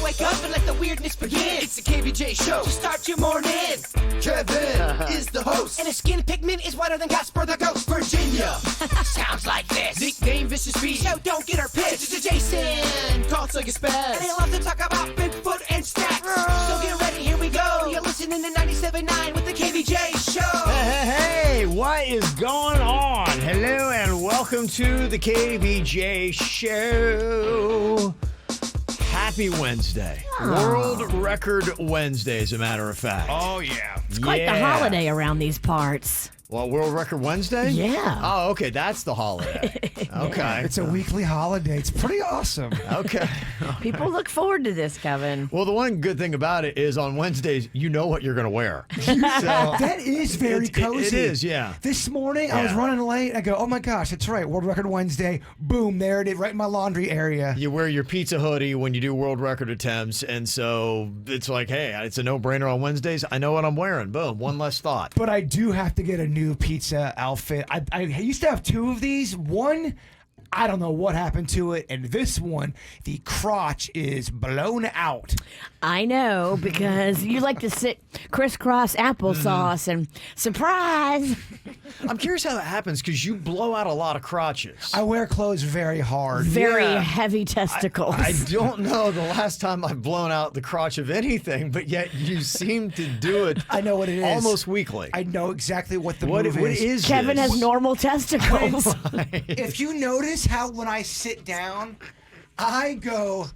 wake up and let the weirdness begin. It's the KVJ Show to start your morning. Kevin is the host, and his skin pigment is whiter than Casper the Ghost. Virginia sounds like this. Nickname Vicious Beast, so don't get her pissed. It's Jason, called Suck Spaz, and they love to talk about Bigfoot and stats. So get ready, here we go. You're listening to 97.9 with the KVJ Show. Hey, what is going on? Hello and welcome to the KVJ Show. Happy Wednesday. World Record Wednesday, as a matter of fact. Oh, yeah. It's quite the holiday around these parts. Well, World Record Wednesday? Yeah. Oh, okay. That's the holiday. Okay. It's a weekly holiday. It's pretty awesome. Okay. People look forward to this, Kevin. Well, the one good thing about it is on Wednesdays, you know what you're going to wear. So, That is very cozy. It is, yeah. This morning, I was running late. I go, oh my gosh, that's right. World Record Wednesday. Boom, there it is, right in my laundry area. You wear your pizza hoodie when you do world record attempts, and so it's like, hey, it's a no-brainer on Wednesdays. I know what I'm wearing. Boom, one less thought. But I do have to get a new pizza outfit. I used to have two of these. One, I don't know what happened to it. And this one, the crotch is blown out. I know, because you like to sit crisscross applesauce and surprise. I'm curious how that happens because you blow out a lot of crotches. I wear clothes very hard. Very heavy testicles. I don't know the last time I've blown out the crotch of anything, but yet you seem to do it. I know what it is. Almost weekly. I know exactly what the move What is. is Kevin this? has normal testicles. If you notice how when I sit down, I go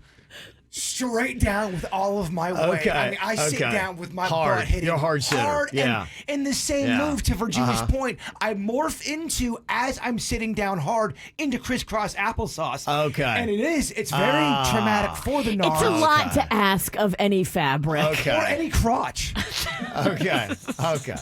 straight down with all of my weight. Okay, I mean, I sit okay. down with my Hard. butt hitting You're a hard sitter. hard. Yeah. And in the same Yeah. move to Virginia's point, I morph into, as I'm sitting down hard, into crisscross applesauce. Okay. And it's very traumatic for the It's nards. a lot to ask of any fabric. Okay. Or any crotch. Okay. Okay.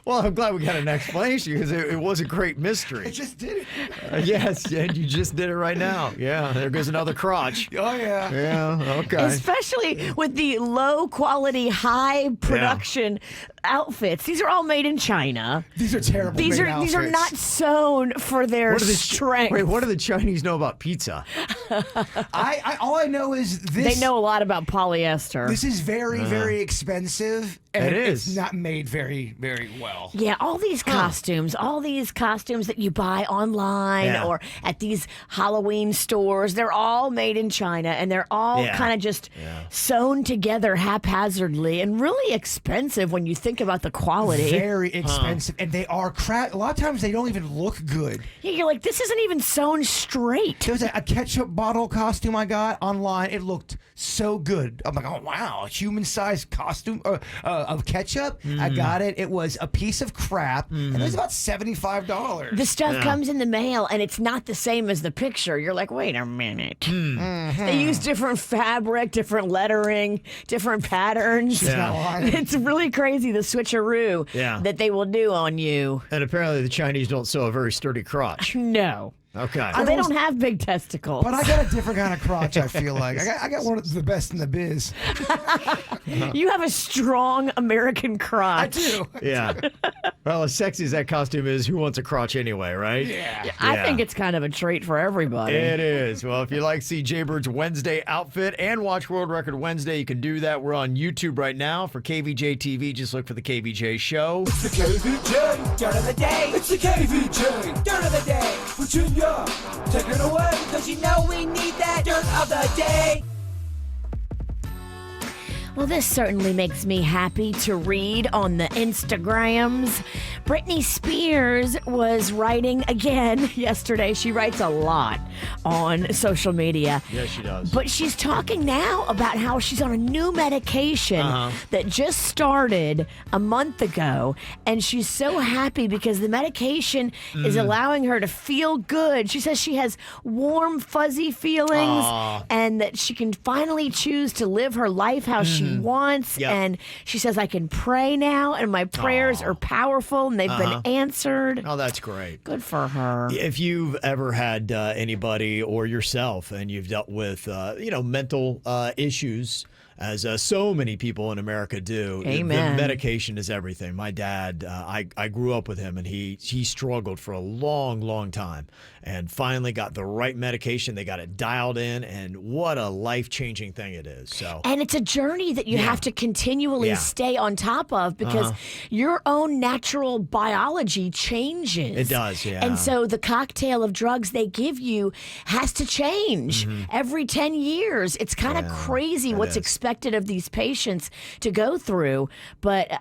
Well, I'm glad we got an explanation because it was a great mystery. I just did it. Yes, and you just did it right now. Yeah, there goes another crotch. Oh, yeah. Yeah, okay. Especially with the low quality, high production outfits. These are all made in China. These are terrible. These made are outfits. not sewn for their strength. Wait, what do the Chinese know about pizza? All I know is this. They know a lot about polyester. This is very, very expensive, and It is. it's not made very, very well. Yeah, all these costumes that you buy online Yeah. or at these Halloween stores, they're all made in China, and they're all kind of just sewn together haphazardly and really expensive when you think about the quality. Very expensive, and they are crap. A lot of times they don't even look good. Yeah, you're like, this isn't even sewn straight. There was a ketchup bottle costume I got online. It looked so good. I'm like, oh wow, a human-sized costume of ketchup. I got it. It was a piece of crap, and it was about $75. The stuff comes in the mail, and it's not the same as the picture. You're like, wait a minute. They use different fabric, different lettering, different patterns. not lying. It's really crazy, the switcheroo that they will do on you. And apparently the Chinese don't sew a very sturdy crotch. No. Okay. They don't have big testicles. But I got a different kind of crotch. I feel like I got one of the best in the biz. You have a strong American crotch. I do. Yeah. Well, as sexy as that costume is, who wants a crotch anyway, right? Yeah. I think it's kind of a treat for everybody. It is. Well, if you like to see Jaybird's Wednesday outfit and watch World Record Wednesday, you can do that. We're on YouTube right now for KVJ TV. Just look for the KVJ Show. It's the KVJ Dirt of the Day. It's the KVJ Dirt of the Day. Virginia, take it away, because you know we need that Dirt of the Day. Well, this certainly makes me happy to read on the Instagrams. Britney Spears was writing again yesterday. She writes a lot on social media. Yes, she does. But she's talking now about how she's on a new medication that just started a month ago. And she's so happy because the medication is allowing her to feel good. She says she has warm, fuzzy feelings and that she can finally choose to live her life how she wants. Yep. And she says, I can pray now, and my prayers are powerful, and they've been answered. Oh, that's great. Good for her. If you've ever had anybody or yourself and you've dealt with, mental issues as so many people in America do. Amen. The medication is everything. My dad, I grew up with him, and he struggled for a long, long time, and finally got the right medication. They got it dialed in, and what a life-changing thing it is. So, and it's a journey that you have to continually stay on top of because your own natural biology changes. It does, yeah. And so the cocktail of drugs they give you has to change every 10 years. It's kind of crazy what's expected of these patients to go through. But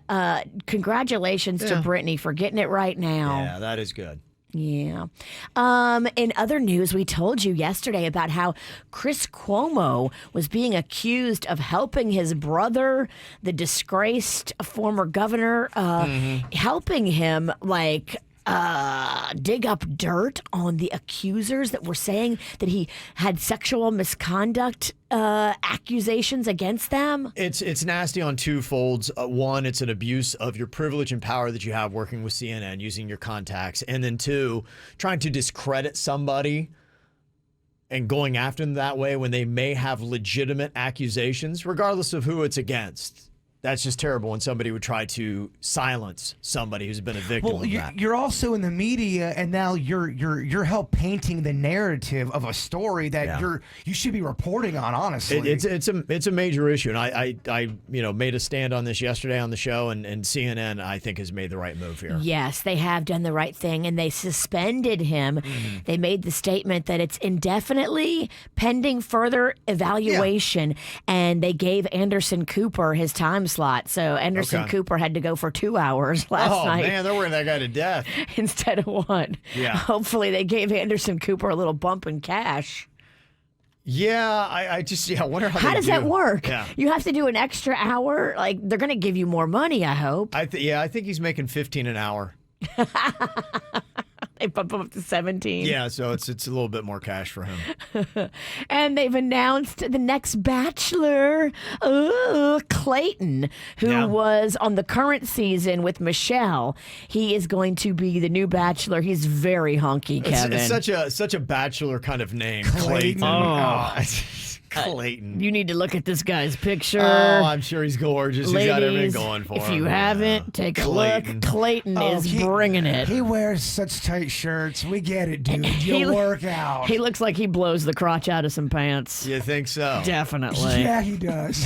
congratulations to Brittany for getting it right now. Yeah, that is good. Yeah. In other news, we told you yesterday about how Chris Cuomo was being accused of helping his brother, the disgraced former governor, helping him dig up dirt on the accusers that were saying that he had sexual misconduct accusations against them. It's nasty on two folds. One, it's an abuse of your privilege and power that you have working with CNN, using your contacts. And then two, trying to discredit somebody and going after them that way when they may have legitimate accusations, regardless of who it's against. That's just terrible when somebody would try to silence somebody who's been a victim of that. You're also in the media, and now you're help painting the narrative of a story that you should be reporting on. Honestly, it's a major issue, and I made a stand on this yesterday on the show, and CNN I think has made the right move here. Yes, they have done the right thing, and they suspended him. They made the statement that it's indefinitely pending further evaluation, and they gave Anderson Cooper his time slot. So Anderson Cooper had to go for 2 hours last night. Oh, man, they're wearing that guy to death. Instead of one. Yeah. Hopefully they gave Anderson Cooper a little bump in cash. Yeah, I wonder how does that work? Yeah. You have to do an extra hour? Like, they're going to give you more money, I hope. I think he's making $15 an hour. They bump him up to 17. Yeah, so it's a little bit more cash for him. And they've announced the next Bachelor, Clayton, who was on the current season with Michelle. He is going to be the new Bachelor. He's very hunky, Kevin. It's such a Bachelor kind of name, Clayton. Clayton. You need to look at this guy's picture. Oh, I'm sure he's gorgeous. Ladies, he's got everything going for him. If you haven't, take a look. Clayton is bringing it. He wears such tight shirts. We get it, dude. You work out. He looks like he blows the crotch out of some pants. You think so? Definitely. Yeah, he does.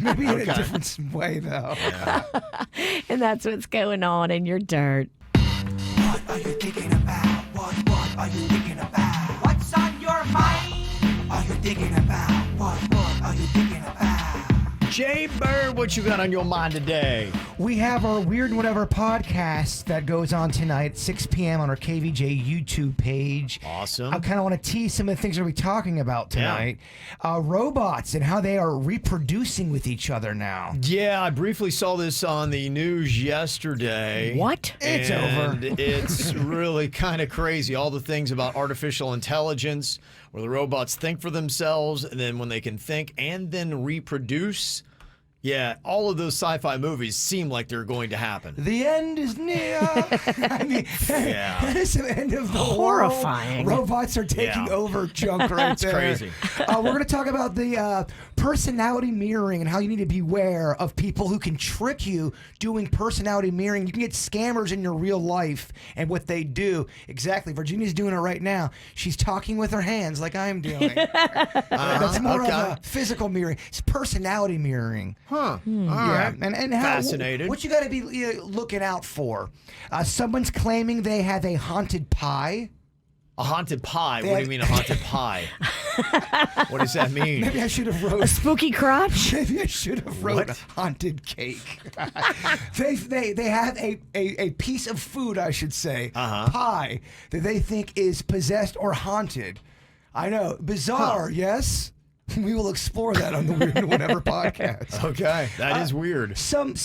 Maybe in a different way, though. Yeah. And that's what's going on in your dirt. What are you thinking about? What are you thinking about? What's on your mind? Are you thinking about? What are you thinking about? Jay Bird, what you got on your mind today? We have our Weird Whatever podcast that goes on tonight at 6 p.m. on our KVJ YouTube page. Awesome. I kind of want to tease some of the things we'll be talking about tonight. Robots and how they are reproducing with each other now. Yeah, I briefly saw this on the news yesterday. What? It's over. It's really kind of crazy. All the things about artificial intelligence, where the robots think for themselves, and then when they can think and then reproduce. Yeah, all of those sci-fi movies seem like they're going to happen. The end is near. I mean, that is the end of the horrifying world. Robots are taking over junk right there. Crazy. We're going to talk about the personality mirroring and how you need to beware of people who can trick you doing personality mirroring. You can get scammers in your real life and what they do. Exactly. Virginia's doing it right now. She's talking with her hands like I'm doing. That's more of a physical mirroring. It's personality mirroring. Huh. All Yeah, right. and how, Fascinated. what you got to be looking out for? Someone's claiming they have a haunted pie. A haunted pie? What do you mean a haunted pie? What does that mean? Maybe I should have wrote. A spooky crotch? Maybe I should have wrote What? haunted cake. they have a piece of food, I should say, pie that they think is possessed or haunted. I know, bizarre, yes. We will explore that on the Weird Whatever podcast. Okay, that is weird. Some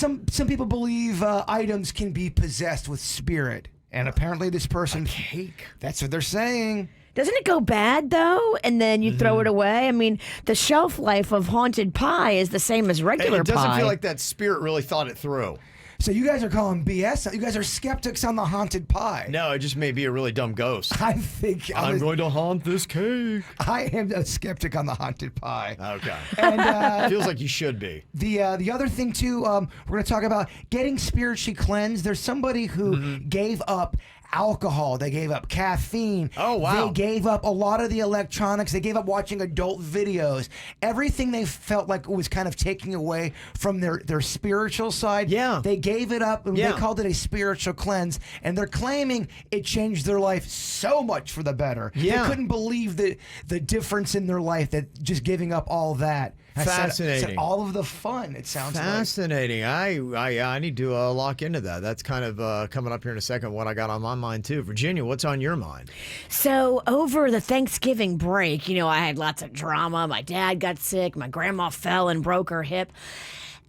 people believe items can be possessed with spirit, and apparently this person Cake. That's what they're saying. Doesn't it go bad, though, and then you throw it away? I mean, the shelf life of haunted pie is the same as regular It doesn't pie. feel like that spirit really thought it through. So you guys are calling BS? You guys are skeptics on the haunted pie. No, it just may be a really dumb ghost. I think I'm going to haunt this cake. I am a skeptic on the haunted pie. Okay. And Feels like you should be. the other thing too, we're going to talk about getting spiritually cleansed. There's somebody who gave up alcohol. They gave up caffeine. Oh, wow. They gave up a lot of the electronics. They gave up watching adult videos. Everything they felt like was kind of taking away from their spiritual side. Yeah. They gave it up, and Yeah. they called it a spiritual cleanse. And they're claiming it changed their life so much for the better. Yeah. They couldn't believe the difference in their life that just giving up all that. Fascinating. All of the fun, it sounds like. Fascinating. I need to lock into that. That's kind of coming up here in a second. What I got on my mind too. Virginia, what's on your mind? So over the Thanksgiving break, I had lots of drama. My dad got sick. My grandma fell and broke her hip.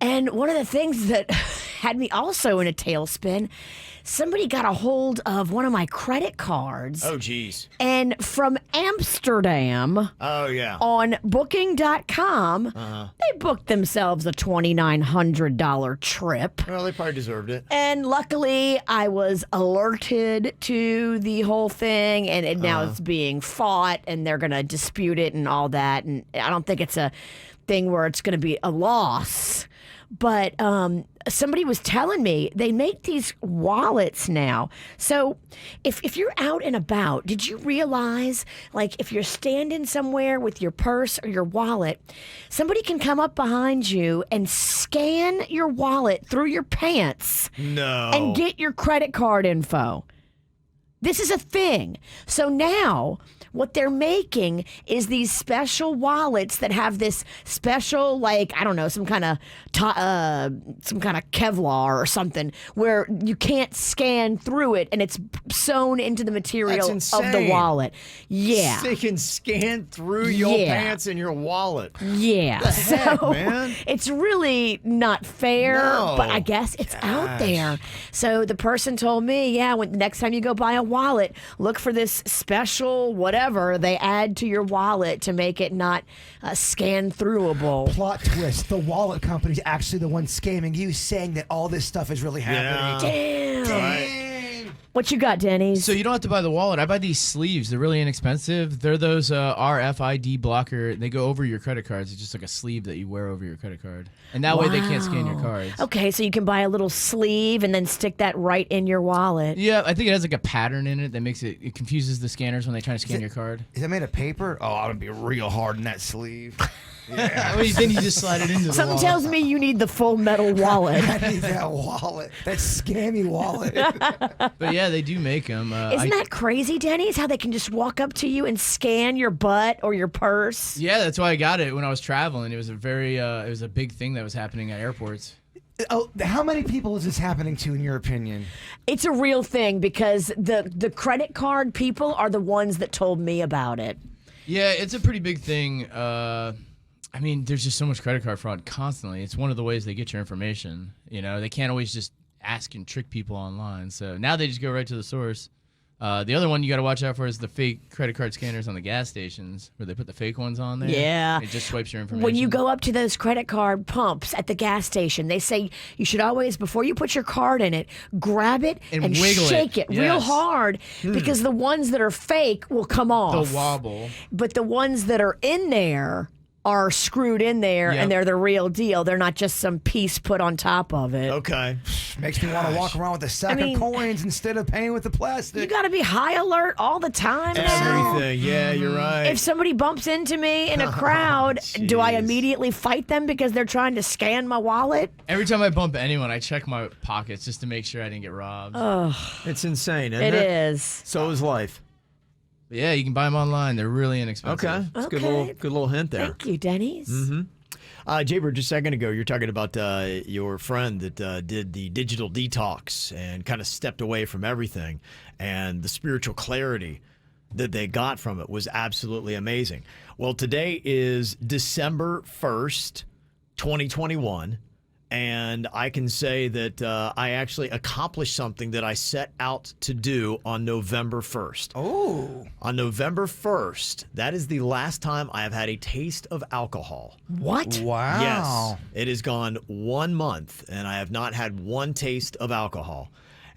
And one of the things that had me also in a tailspin, somebody got a hold of one of my credit cards. Oh, geez. And from Amsterdam Oh, yeah. on booking.com, they booked themselves a $2,900 trip. Well, they probably deserved it. And luckily, I was alerted to the whole thing, and now it's being fought, and they're going to dispute it and all that. And I don't think it's a thing where it's going to be a loss. But somebody was telling me they make these wallets now. So if you're out and about, did you realize, like, if you're standing somewhere with your purse or your wallet, somebody can come up behind you and scan your wallet through your pants No. and get your credit card info. This is a thing. So now what they're making is these special wallets that have this special, like, I don't know, some kind of Kevlar or something where you can't scan through it, and it's sewn into the material That's of the insane. wallet. Yeah. They can scan through your Yeah. pants and your wallet. Yeah. The heck, so man? it's really not fair, No. but I guess it's out there. So the person told me, yeah, when next time you go buy a wallet, look for this special whatever they add to your wallet to make it not scan throughable. Plot twist: the wallet company's actually the one scamming you, saying that all this stuff is really happening. Damn. Dang. What you got, Denny's? So you don't have to buy the wallet. I buy these sleeves. They're really inexpensive. They're those RFID blocker. They go over your credit cards. It's just like a sleeve that you wear over your credit card. And that way they can't scan your cards. Okay, so you can buy a little sleeve and then stick that right in your wallet. Yeah, I think it has like a pattern in it that makes it confuses the scanners when they try to scan your card. Is that made of paper? Oh, I would be real hard in that sleeve. Then you just slide it into the Something wallet. tells me you need the full metal wallet. I need that wallet, that scammy wallet. But yeah, they do make them. Isn't that crazy, Denny's? How they can just walk up to you and scan your butt or your purse? Yeah, that's why I got it when I was traveling. It was it was a big thing that was happening at airports. Oh, how many people is this happening to, in your opinion? It's a real thing because the credit card people are the ones that told me about it. Yeah, it's a pretty big thing. I mean, there's just so much credit card fraud constantly. It's one of the ways they get your information. They can't always just ask and trick people online. So now they just go right to the source. The other one you got to watch out for is the fake credit card scanners on the gas stations where they put the fake ones on there. Yeah. It just swipes your information. When you go up to those credit card pumps at the gas station, they say you should always, before you put your card in it, grab it And and wiggle it. shake it real Yes. hard because the ones that are fake will come off. The wobble. But the ones that are in there are screwed in there Yep. and they're the real deal. They're not just some piece put on top of it. Okay. Makes me want to walk around with a sack I mean- of coins instead of paying with the plastic. You got to be high alert all the time now. Everything. Yeah, you're right. If somebody bumps into me in a crowd, do I Jeez. immediately fight them because they're trying to scan my wallet? Every time I bump anyone, I check my pockets just to make sure I didn't get robbed. It's insane, isn't it? It is. So is life. But yeah, you can buy them online. They're really inexpensive. Okay. That's a Okay. good little hint there. Thank you, Denny's. Jaybird, just a second ago, you're talking about your friend that did the digital detox and kind of stepped away from everything, and the spiritual clarity that they got from it was absolutely amazing. Well, today is December 1st, 2021, And I can say that I actually accomplished something that I set out to do on November 1st. Oh. On November 1st, that is the last time I have had a taste of alcohol. What? Wow. Yes. It has gone 1 month, and I have not had one taste of alcohol.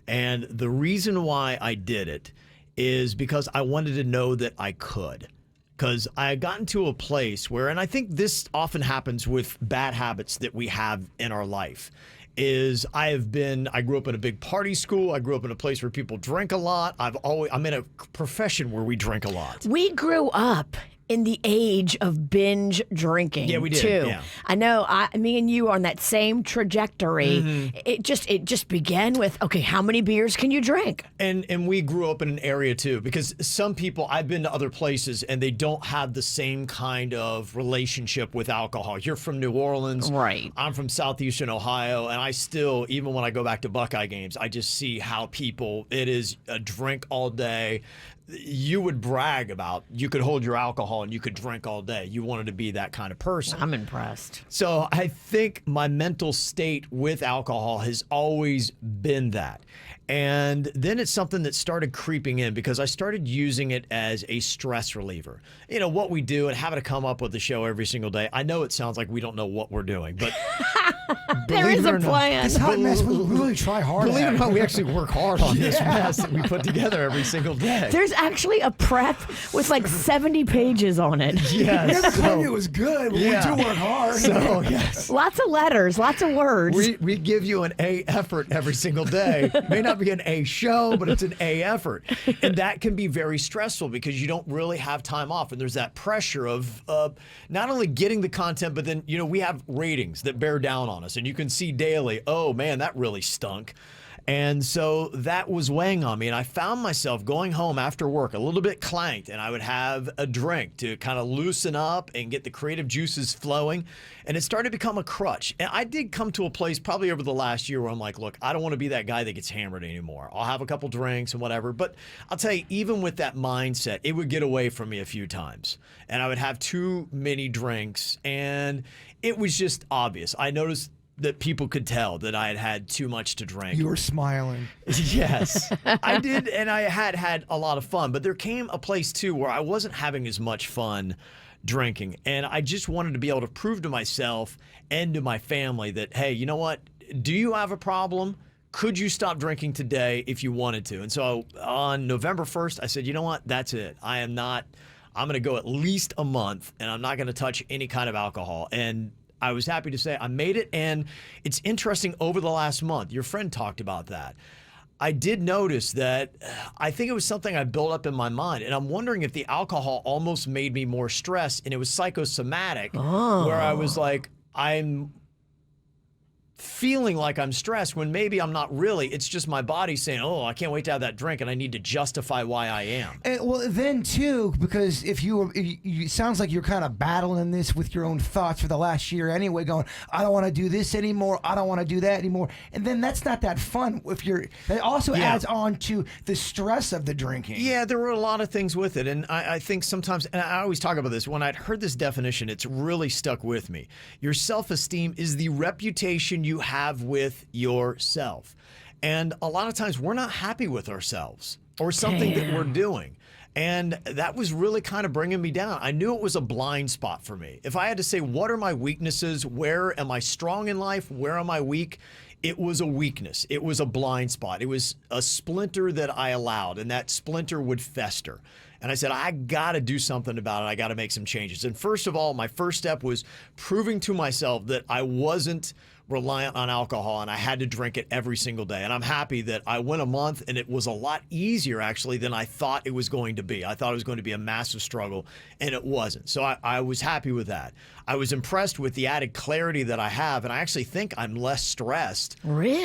And the reason why I did it is because I wanted to know that I could. Because I had gotten to a place where, and I think this often happens with bad habits that we have in our life, is I grew up in a big party school. I grew up in a place where people drink a lot. I'm in a profession where we drink a lot. We grew up in the age of binge drinking. Yeah, we did, too. yeah. I know. Me and you are on that same trajectory. Mm-hmm. It just began with, okay, how many beers can you drink? And we grew up in an area too, because some people, I've been to other places and they don't have the same kind of relationship with alcohol. You're from New Orleans. Right. I'm from Southeastern Ohio, and I still, even when I go back to Buckeye games, I just see how it is a drink all day. You would brag about you could hold your alcohol and you could drink all day. You wanted to be that kind of person. I'm impressed. So I think my mental state with alcohol has always been that. And then it's something that started creeping in because I started using it as a stress reliever. You know, what we do and having to come up with the show every single day. I know it sounds like we don't know what we're doing, but There is a plan. This hot mess, we really try hard believe it at or not, we actually work hard on this mess that we put together every single day. There's actually a prep with like 70 pages on it. Yes. Never claimed it was good, but Yeah. we do work hard. So, yes. Lots of letters, lots of words. We give you an A effort every single day. May not be an A show, but it's an A effort. And that can be very stressful because you don't really have time off. And there's that pressure of not only getting the content, but then, we have ratings that bear down on us. And you can see daily, oh man, that really stunk. And so that was weighing on me. And I found myself going home after work a little bit clanked, and I would have a drink to kind of loosen up and get the creative juices flowing. And it started to become a crutch. And I did come to a place probably over the last year where I'm like, look, I don't want to be that guy that gets hammered anymore. I'll have a couple drinks and whatever. But I'll tell you, even with that mindset, it would get away from me a few times. And I would have too many drinks. And it was just obvious. I noticed that people could tell that I had had too much to drink. You were smiling. Yes, I did, and I had a lot of fun. But there came a place, too, where I wasn't having as much fun drinking. And I just wanted to be able to prove to myself and to my family that, hey, you know what? Do you have a problem? Could you stop drinking today if you wanted to? And so on November 1st, I said, you know what? That's it. I'm going to go at least a month, and I'm not going to touch any kind of alcohol. And I was happy to say I made it, and it's interesting over the last month. Your friend talked about that. I did notice that I think it was something I built up in my mind, and I'm wondering if the alcohol almost made me more stressed, and it was psychosomatic, where I was like, I'm feeling like I'm stressed when maybe I'm not really. It's just my body saying, oh, I can't wait to have that drink, and I need to justify why I am. And, well, then too, because if you it sounds like you're kind of battling this with your own thoughts for the last year anyway, going, I don't want to do this anymore, I don't want to do that anymore, and then that's not that fun. That also adds on to the stress of the drinking. Yeah, there were a lot of things with it, and I think sometimes, and I always talk about this, when I'd heard this definition, it's really stuck with me. Your self-esteem is the reputation you have with yourself. And a lot of times we're not happy with ourselves or something that we're doing. And that was really kind of bringing me down. I knew it was a blind spot for me. If I had to say, what are my weaknesses? Where am I strong in life? Where am I weak? It was a weakness. It was a blind spot. It was a splinter that I allowed, and that splinter would fester. And I said, I got to do something about it. I got to make some changes. And first of all, my first step was proving to myself that I wasn't reliant on alcohol and I had to drink it every single day. And I'm happy that I went a month, and it was a lot easier actually than I thought it was going to be. I thought it was going to be a massive struggle, and it wasn't. So I was happy with that. I was impressed with the added clarity that I have, and I actually think I'm less stressed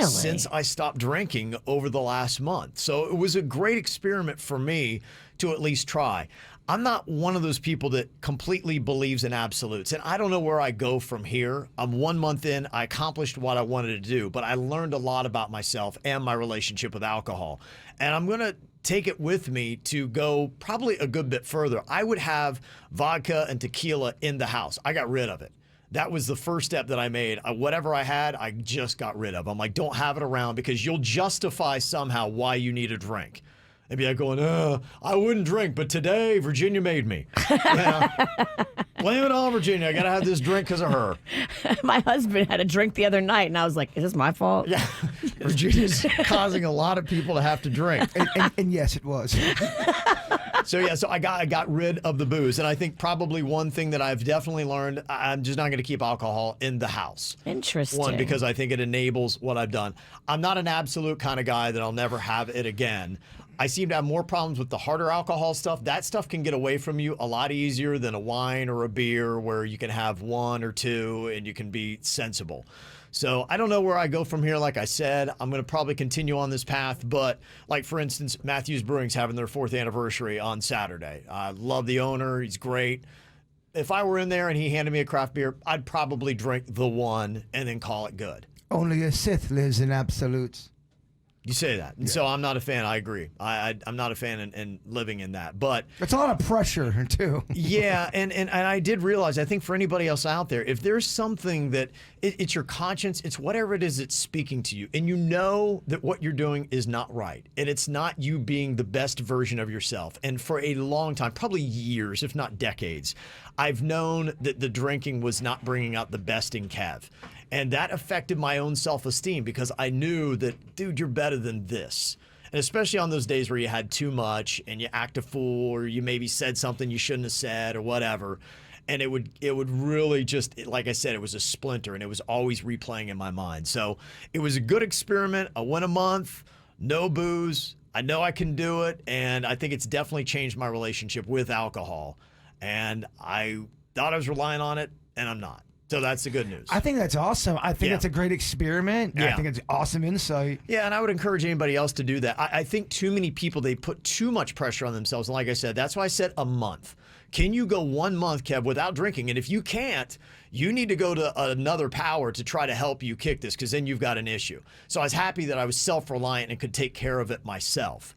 since I stopped drinking over the last month. So it was a great experiment for me to at least try. I'm not one of those people that completely believes in absolutes, and I don't know where I go from here. I'm 1 month in. I accomplished what I wanted to do, but I learned a lot about myself and my relationship with alcohol, and I'm going to take it with me to go probably a good bit further. I would have vodka and tequila in the house. I got rid of it. that was the first step that I made. Whatever I had, I just got rid of. I'm like, don't have it around because you'll justify somehow why you need a drink. And be like going, I wouldn't drink, but today Virginia made me. Blame it on Virginia. I got to have this drink because of her. My husband had a drink the other night, and I was like, is this my fault? Yeah. Virginia's causing a lot of people to have to drink. And yes, it was. So I got rid of the booze, and I think probably one thing that I've definitely learned, I'm just not going to keep alcohol in the house. Interesting. One, because I think it enables what I've done. I'm not an absolute kind of guy that I'll never have it again. I seem to have more problems with the harder alcohol stuff. That stuff can get away from you a lot easier than a wine or a beer where you can have one or two and you can be sensible. So I don't know where I go from here. Like I said, I'm going to probably continue on this path. But like, for instance, Matthews Brewing's having their 4th anniversary on Saturday. I love the owner. He's great. If I were in there and he handed me a craft beer, I'd probably drink the one and then call it good. Only a Sith lives in absolutes. You say that. And so I'm not a fan. I agree. I'm not a fan in living in that. But it's a lot of pressure, too. Yeah, and I did realize, I think for anybody else out there, if there's something that it's your conscience, it's whatever it is that's speaking to you, and you know that what you're doing is not right, and it's not you being the best version of yourself. And for a long time, probably years, if not decades, I've known that the drinking was not bringing out the best in Kev. And that affected my own self-esteem because I knew that, dude, you're better than this. And especially on those days where you had too much and you act a fool or you maybe said something you shouldn't have said or whatever. And it would really just, like I said, it was a splinter and it was always replaying in my mind. So it was a good experiment. I went a month, no booze. I know I can do it. And I think it's definitely changed my relationship with alcohol. And I thought I was relying on it, and I'm not. So that's the good news. I think that's awesome. I think it's a great experiment. Yeah. I think it's awesome insight. Yeah, and I would encourage anybody else to do that. I think too many people, they put too much pressure on themselves. And like I said, that's why I said a month. Can you go 1 month, Kev, without drinking? And if you can't, you need to go to another power to try to help you kick this, because then you've got an issue. So I was happy that I was self-reliant and could take care of it myself.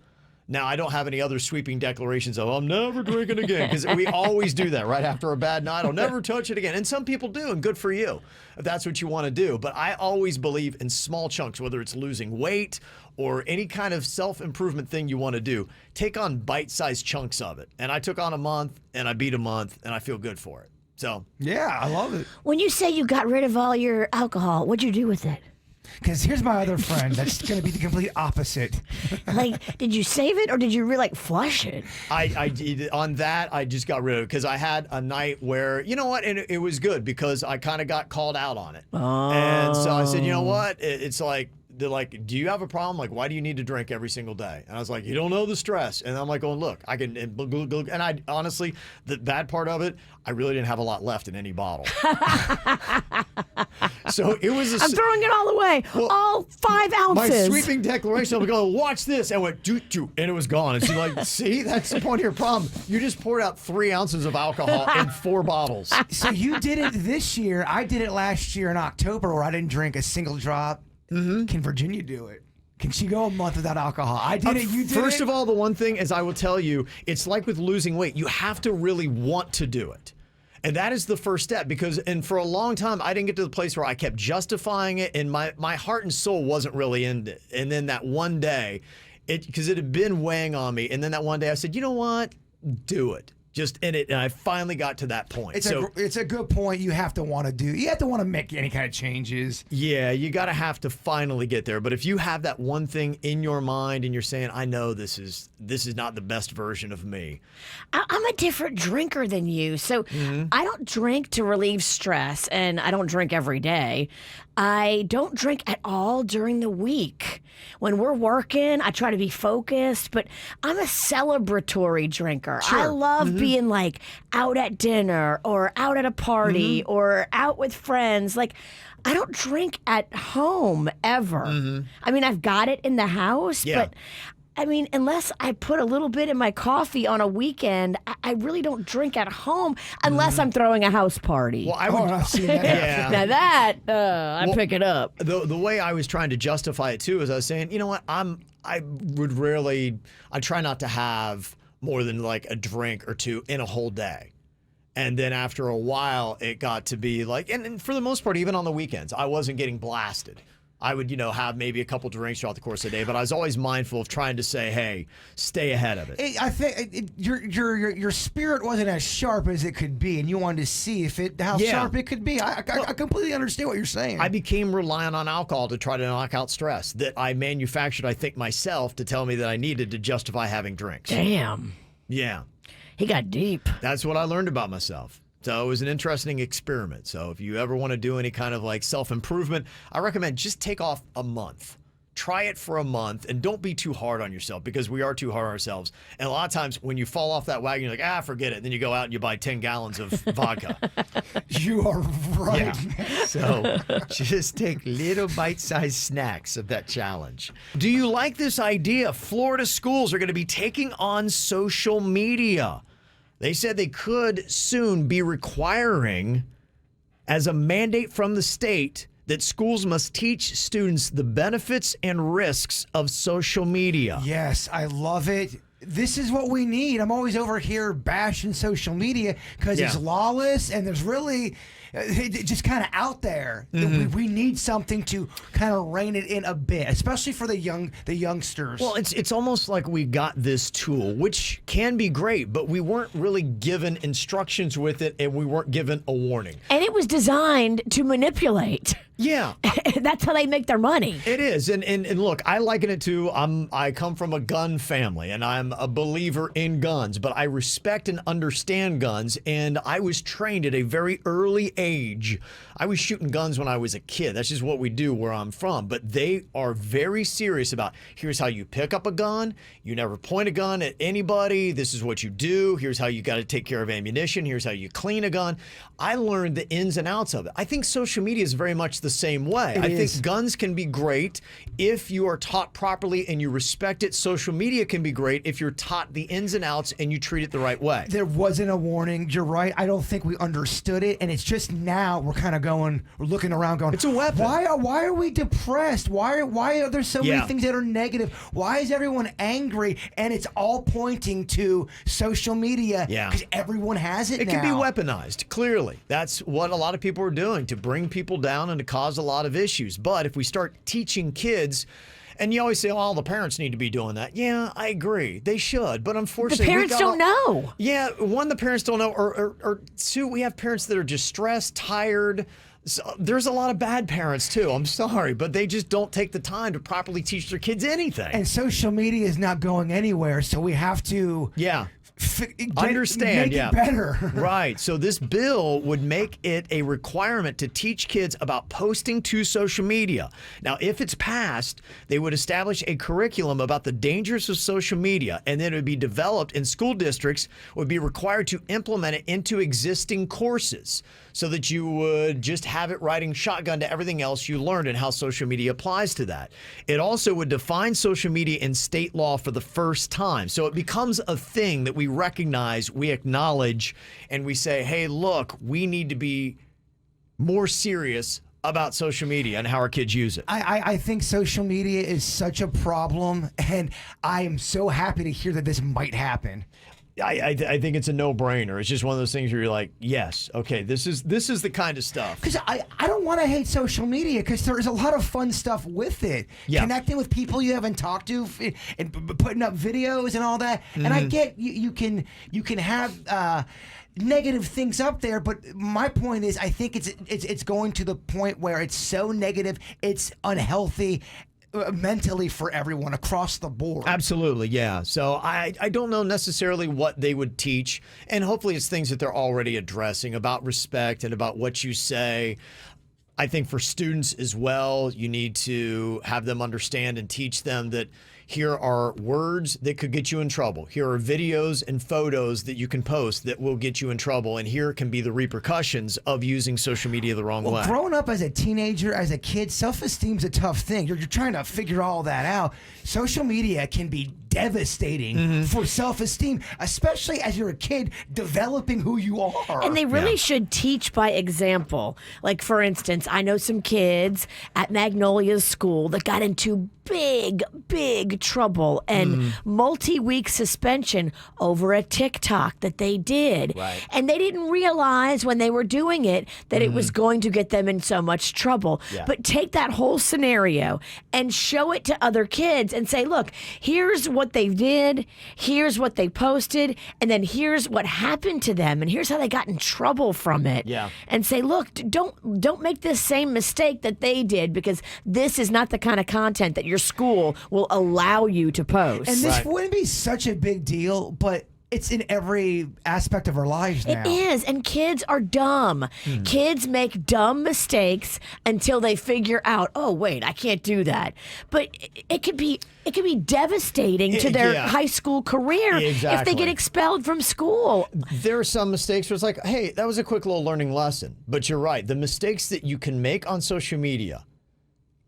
Now, I don't have any other sweeping declarations of, I'm never drinking again, because we always do that right after a bad night. I'll never touch it again. And some people do, and good for you if that's what you want to do. But I always believe in small chunks, whether it's losing weight or any kind of self-improvement thing you want to do. Take on bite-sized chunks of it. And I took on a month, and I beat a month, and I feel good for it. So, yeah, I love it. When you say you got rid of all your alcohol, what'd you do with it? Because here's my other friend that's going to be the complete opposite. Like, did you save it or did you really like flush it? I did on that. I just got rid of it because I had a night where, you know what, and it was good because I kind of got called out on it. Oh. And so I said, you know what, it's like, they're like, do you have a problem? Like, why do you need to drink every single day? And I was like, you don't know the stress. And I'm like, going, look, I can, and I honestly, the bad part of it, I really didn't have a lot left in any bottle. So it was I'm throwing it all away. Well, all 5 ounces. My sweeping declaration, I'm going, watch this. And I went, doo, and it was gone. And she's like, see, that's the point of your problem. You just poured out 3 ounces of alcohol in 4 bottles. So you did it this year. I did it last year in October where I didn't drink a single drop. Mm-hmm. Can Virginia do it? Can she go a month without alcohol? I did it. You did it. First of all, the one thing is I will tell you, it's like with losing weight. You have to really want to do it. And that is the first step because, and for a long time, I didn't get to the place where I kept justifying it and my heart and soul wasn't really in it. And then that one day, because it had been weighing on me. And then that one day I said, you know what? Do it. Just in it, and I finally got to that point. It's a good point. You have to want to do. You have to want to make any kind of changes. Yeah, you got to have to finally get there. But if you have that one thing in your mind and you're saying, I know this is not the best version of me. I'm a different drinker than you. So I don't drink to relieve stress, and I don't drink every day. I don't drink at all during the week. When we're working, I try to be focused, but I'm a celebratory drinker. Sure. I love being like out at dinner or out at a party or out with friends. Like, I don't drink at home ever. I mean, I've got it in the house, but I mean, unless I put a little bit in my coffee on a weekend, I really don't drink at home unless I'm throwing a house party. Well, I would I've seen that. Yeah. Now that, I pick it up. The way I was trying to justify it too is I was saying, you know what, I try not to have more than like a drink or two in a whole day. And then after a while, it got to be like, and for the most part, even on the weekends, I wasn't getting blasted. I would, have maybe a couple drinks throughout the course of the day, but I was always mindful of trying to say, "Hey, stay ahead of it." I think your spirit wasn't as sharp as it could be, and you wanted to see how sharp it could be. I completely understand what you're saying. I became reliant on alcohol to try to knock out stress that I manufactured, I think, myself to tell me that I needed to justify having drinks. Damn. Yeah. He got deep. That's what I learned about myself. So it was an interesting experiment. So if you ever want to do any kind of like self-improvement, I recommend just take off a month. Try it for a month and don't be too hard on yourself because we are too hard on ourselves. And a lot of times when you fall off that wagon, you're like, forget it. Then you go out and you buy 10 gallons of vodka. You are right. Yeah. So just take little bite-sized snacks of that challenge. Do you like this idea? Florida schools are going to be taking on social media. They said they could soon be requiring, as a mandate from the state, that schools must teach students the benefits and risks of social media. Yes, I love it. This is what we need. I'm always over here bashing social media because it's lawless and there's really just kind of out there. We need something to kind of rein it in a bit, especially for the youngsters. Well, it's almost like we got this tool, which can be great, but we weren't really given instructions with it and we weren't given a warning. And it was designed to manipulate. Yeah. That's how they make their money. It is. And look, I liken it to I come from a gun family and I'm a believer in guns, but I respect and understand guns. And I was trained at a very early age. I was shooting guns when I was a kid. That's just what we do where I'm from. But they are very serious about here's how you pick up a gun. You never point a gun at anybody. This is what you do. Here's how you got to take care of ammunition. Here's how you clean a gun. I learned the ins and outs of it. I think social media is very much the same way. I think guns can be great if you are taught properly and you respect it. Social media can be great if you're taught the ins and outs and you treat it the right way. There wasn't a warning. You're right. I don't think we understood it, and it's just now we're kind of we're looking around going, it's a weapon. Why are we depressed? Why are there so many things that are negative? Why is everyone angry? And it's all pointing to social media because everyone has it now. It can be weaponized, clearly. That's what a lot of people are doing, to bring people down and to cause a lot of issues. But if we start teaching kids, and you always say, oh, the parents need to be doing that. Yeah, I agree. They should. But unfortunately, the parents don't know. Yeah, one, the parents don't know. Or two, we have parents that are just stressed, tired. So there's a lot of bad parents, too. I'm sorry. But they just don't take the time to properly teach their kids anything. And social media is not going anywhere. So we have to... Understand, make it better. Right. So this bill would make it a requirement to teach kids about posting to social media. Now, if it's passed, they would establish a curriculum about the dangers of social media, and then it would be developed, and school districts would be required to implement it into existing courses so that you would just have it riding shotgun to everything else you learned and how social media applies to that. It also would define social media in state law for the first time. So it becomes a thing that we recognize, we acknowledge, and we say, hey, look, we need to be more serious about social media and how our kids use it. I think social media is such a problem, and I am so happy to hear that this might happen. I think it's a no-brainer. It's just one of those things where you're like, yes, okay, this is the kind of stuff. Because I don't want to hate social media because there is a lot of fun stuff with it. Yeah. Connecting with people you haven't talked to and putting up videos and all that. And I get you can have negative things up there, but my point is I think it's going to the point where it's so negative, it's unhealthy mentally for everyone across the board. Absolutely, yeah. So I don't know necessarily what they would teach, and hopefully it's things that they're already addressing about respect and about what you say. I think for students as well, you need to have them understand and teach them that here are words that could get you in trouble. Here are videos and photos that you can post that will get you in trouble. And here can be the repercussions of using social media the wrong way. Growing up as a teenager, as a kid, self-esteem's a tough thing. You're trying to figure all that out. Social media can be devastating for self-esteem, especially as you're a kid developing who you are. And they really should teach by example. Like, for instance, I know some kids at Magnolia's school that got into big trouble and multi-week suspension over a TikTok that they did. Right. And they didn't realize when they were doing it that it was going to get them in so much trouble. Yeah. But take that whole scenario and show it to other kids and say, look, here's what they did, here's what they posted, and then here's what happened to them, and here's how they got in trouble from it. Yeah. And say, look, don't make this same mistake that they did, because this is not the kind of content that your school will allow you to post. And this Right. wouldn't be such a big deal, but it's in every aspect of our lives now. It is, and kids are dumb. Kids make dumb mistakes until they figure out, oh wait, I can't do that. But it could be devastating to their Yeah. high school career if they Exactly. get expelled from school. There are some mistakes where it's like, hey, that was a quick little learning lesson. But you're right. The mistakes that you can make on social media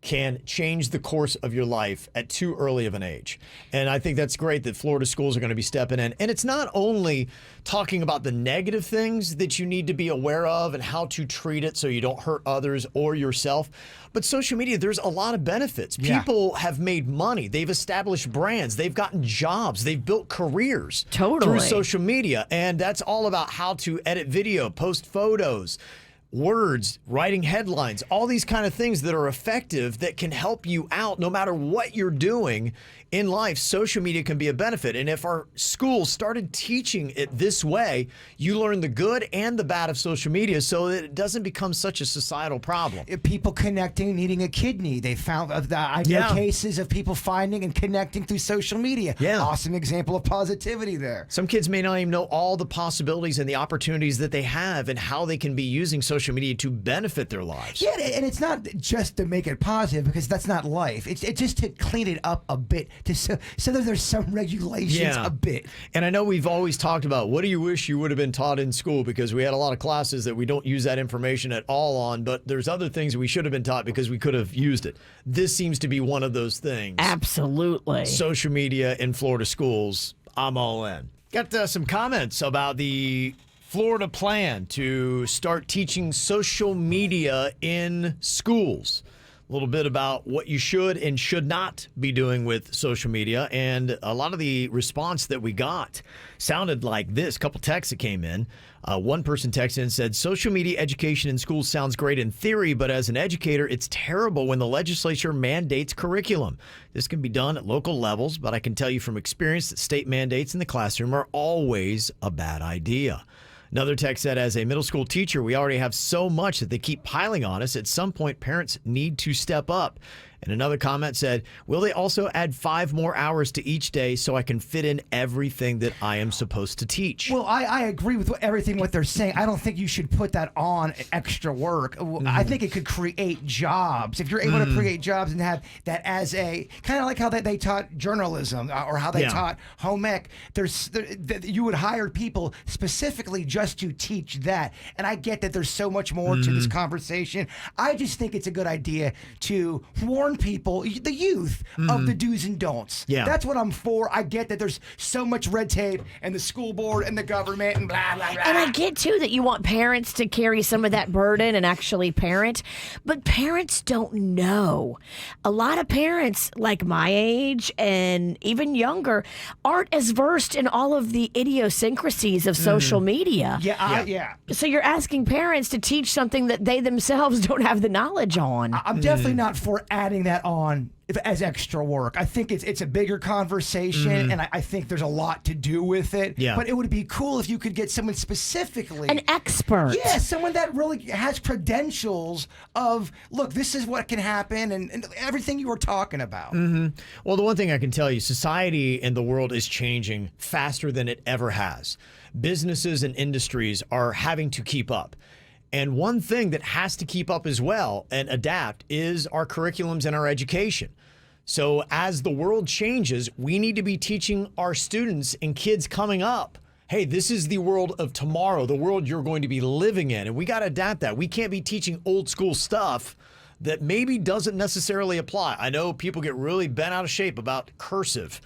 can change the course of your life at too early of an age. And I think that's great that Florida schools are going to be stepping in. And it's not only talking about the negative things that you need to be aware of and how to treat it so you don't hurt others or yourself, but social media, there's a lot of benefits. Yeah. People have made money. They've established brands. They've gotten jobs. They've built careers Totally. through social media. And that's all about how to edit video, post photos, words, writing headlines, all these kind of things that are effective that can help you out no matter what you're doing in life. Social media can be a benefit. And if our schools started teaching it this way, you learn the good and the bad of social media so that it doesn't become such a societal problem. People connecting, needing a kidney. They found I know Yeah. cases of people finding and connecting through social media. Yeah. Awesome example of positivity there. Some kids may not even know all the possibilities and the opportunities that they have and how they can be using social media to benefit their lives. Yeah, and it's not just to make it positive, because that's not life. It's just to clean it up a bit, so that there's some regulations a bit. And I know we've always talked about what do you wish you would have been taught in school, because we had a lot of classes that we don't use that information at all on, but there's other things we should have been taught because we could have used it. This seems to be one of those things. Absolutely. Social media in Florida schools, I'm all in. Got some comments about the Florida plan to start teaching social media in schools. A little bit about what you should and should not be doing with social media. And a lot of the response that we got sounded like this. A couple texts that came in. One person texted in and said, social media education in schools sounds great in theory, but as an educator, it's terrible when the legislature mandates curriculum. This can be done at local levels, but I can tell you from experience that state mandates in the classroom are always a bad idea. Another text said, as a middle school teacher, we already have so much that they keep piling on us. At some point, parents need to step up. And another comment said, will they also add 5 more hours to each day so I can fit in everything that I am supposed to teach? Well, I agree with everything what they're saying. I don't think you should put that on extra work. I think it could create jobs. If you're able to create jobs and have that as a kind of like how they taught journalism or how they taught home ec, you would hire people specifically just to teach that. And I get that there's so much more to this conversation. I just think it's a good idea to warn people, the youth, of the do's and don'ts. Yeah. That's what I'm for. I get that there's so much red tape and the school board and the government and blah, blah, blah. And I get, too, that you want parents to carry some of that burden and actually parent, but parents don't know. A lot of parents, like my age and even younger, aren't as versed in all of the idiosyncrasies of social media. Yeah. So you're asking parents to teach something that they themselves don't have the knowledge on. I'm definitely not for adding that on as extra work. I think it's a bigger conversation, and I think there's a lot to do with it. Yeah. But it would be cool if you could get someone specifically. An expert. Yeah, someone that really has credentials of, look, this is what can happen, and everything you were talking about. Well, the one thing I can tell you, society and the world is changing faster than it ever has. Businesses and industries are having to keep up. And one thing that has to keep up as well and adapt is our curriculums and our education. So as the world changes, we need to be teaching our students and kids coming up, hey, this is the world of tomorrow, the world you're going to be living in. And we got to adapt that. We can't be teaching old school stuff that maybe doesn't necessarily apply. I know people get really bent out of shape about cursive,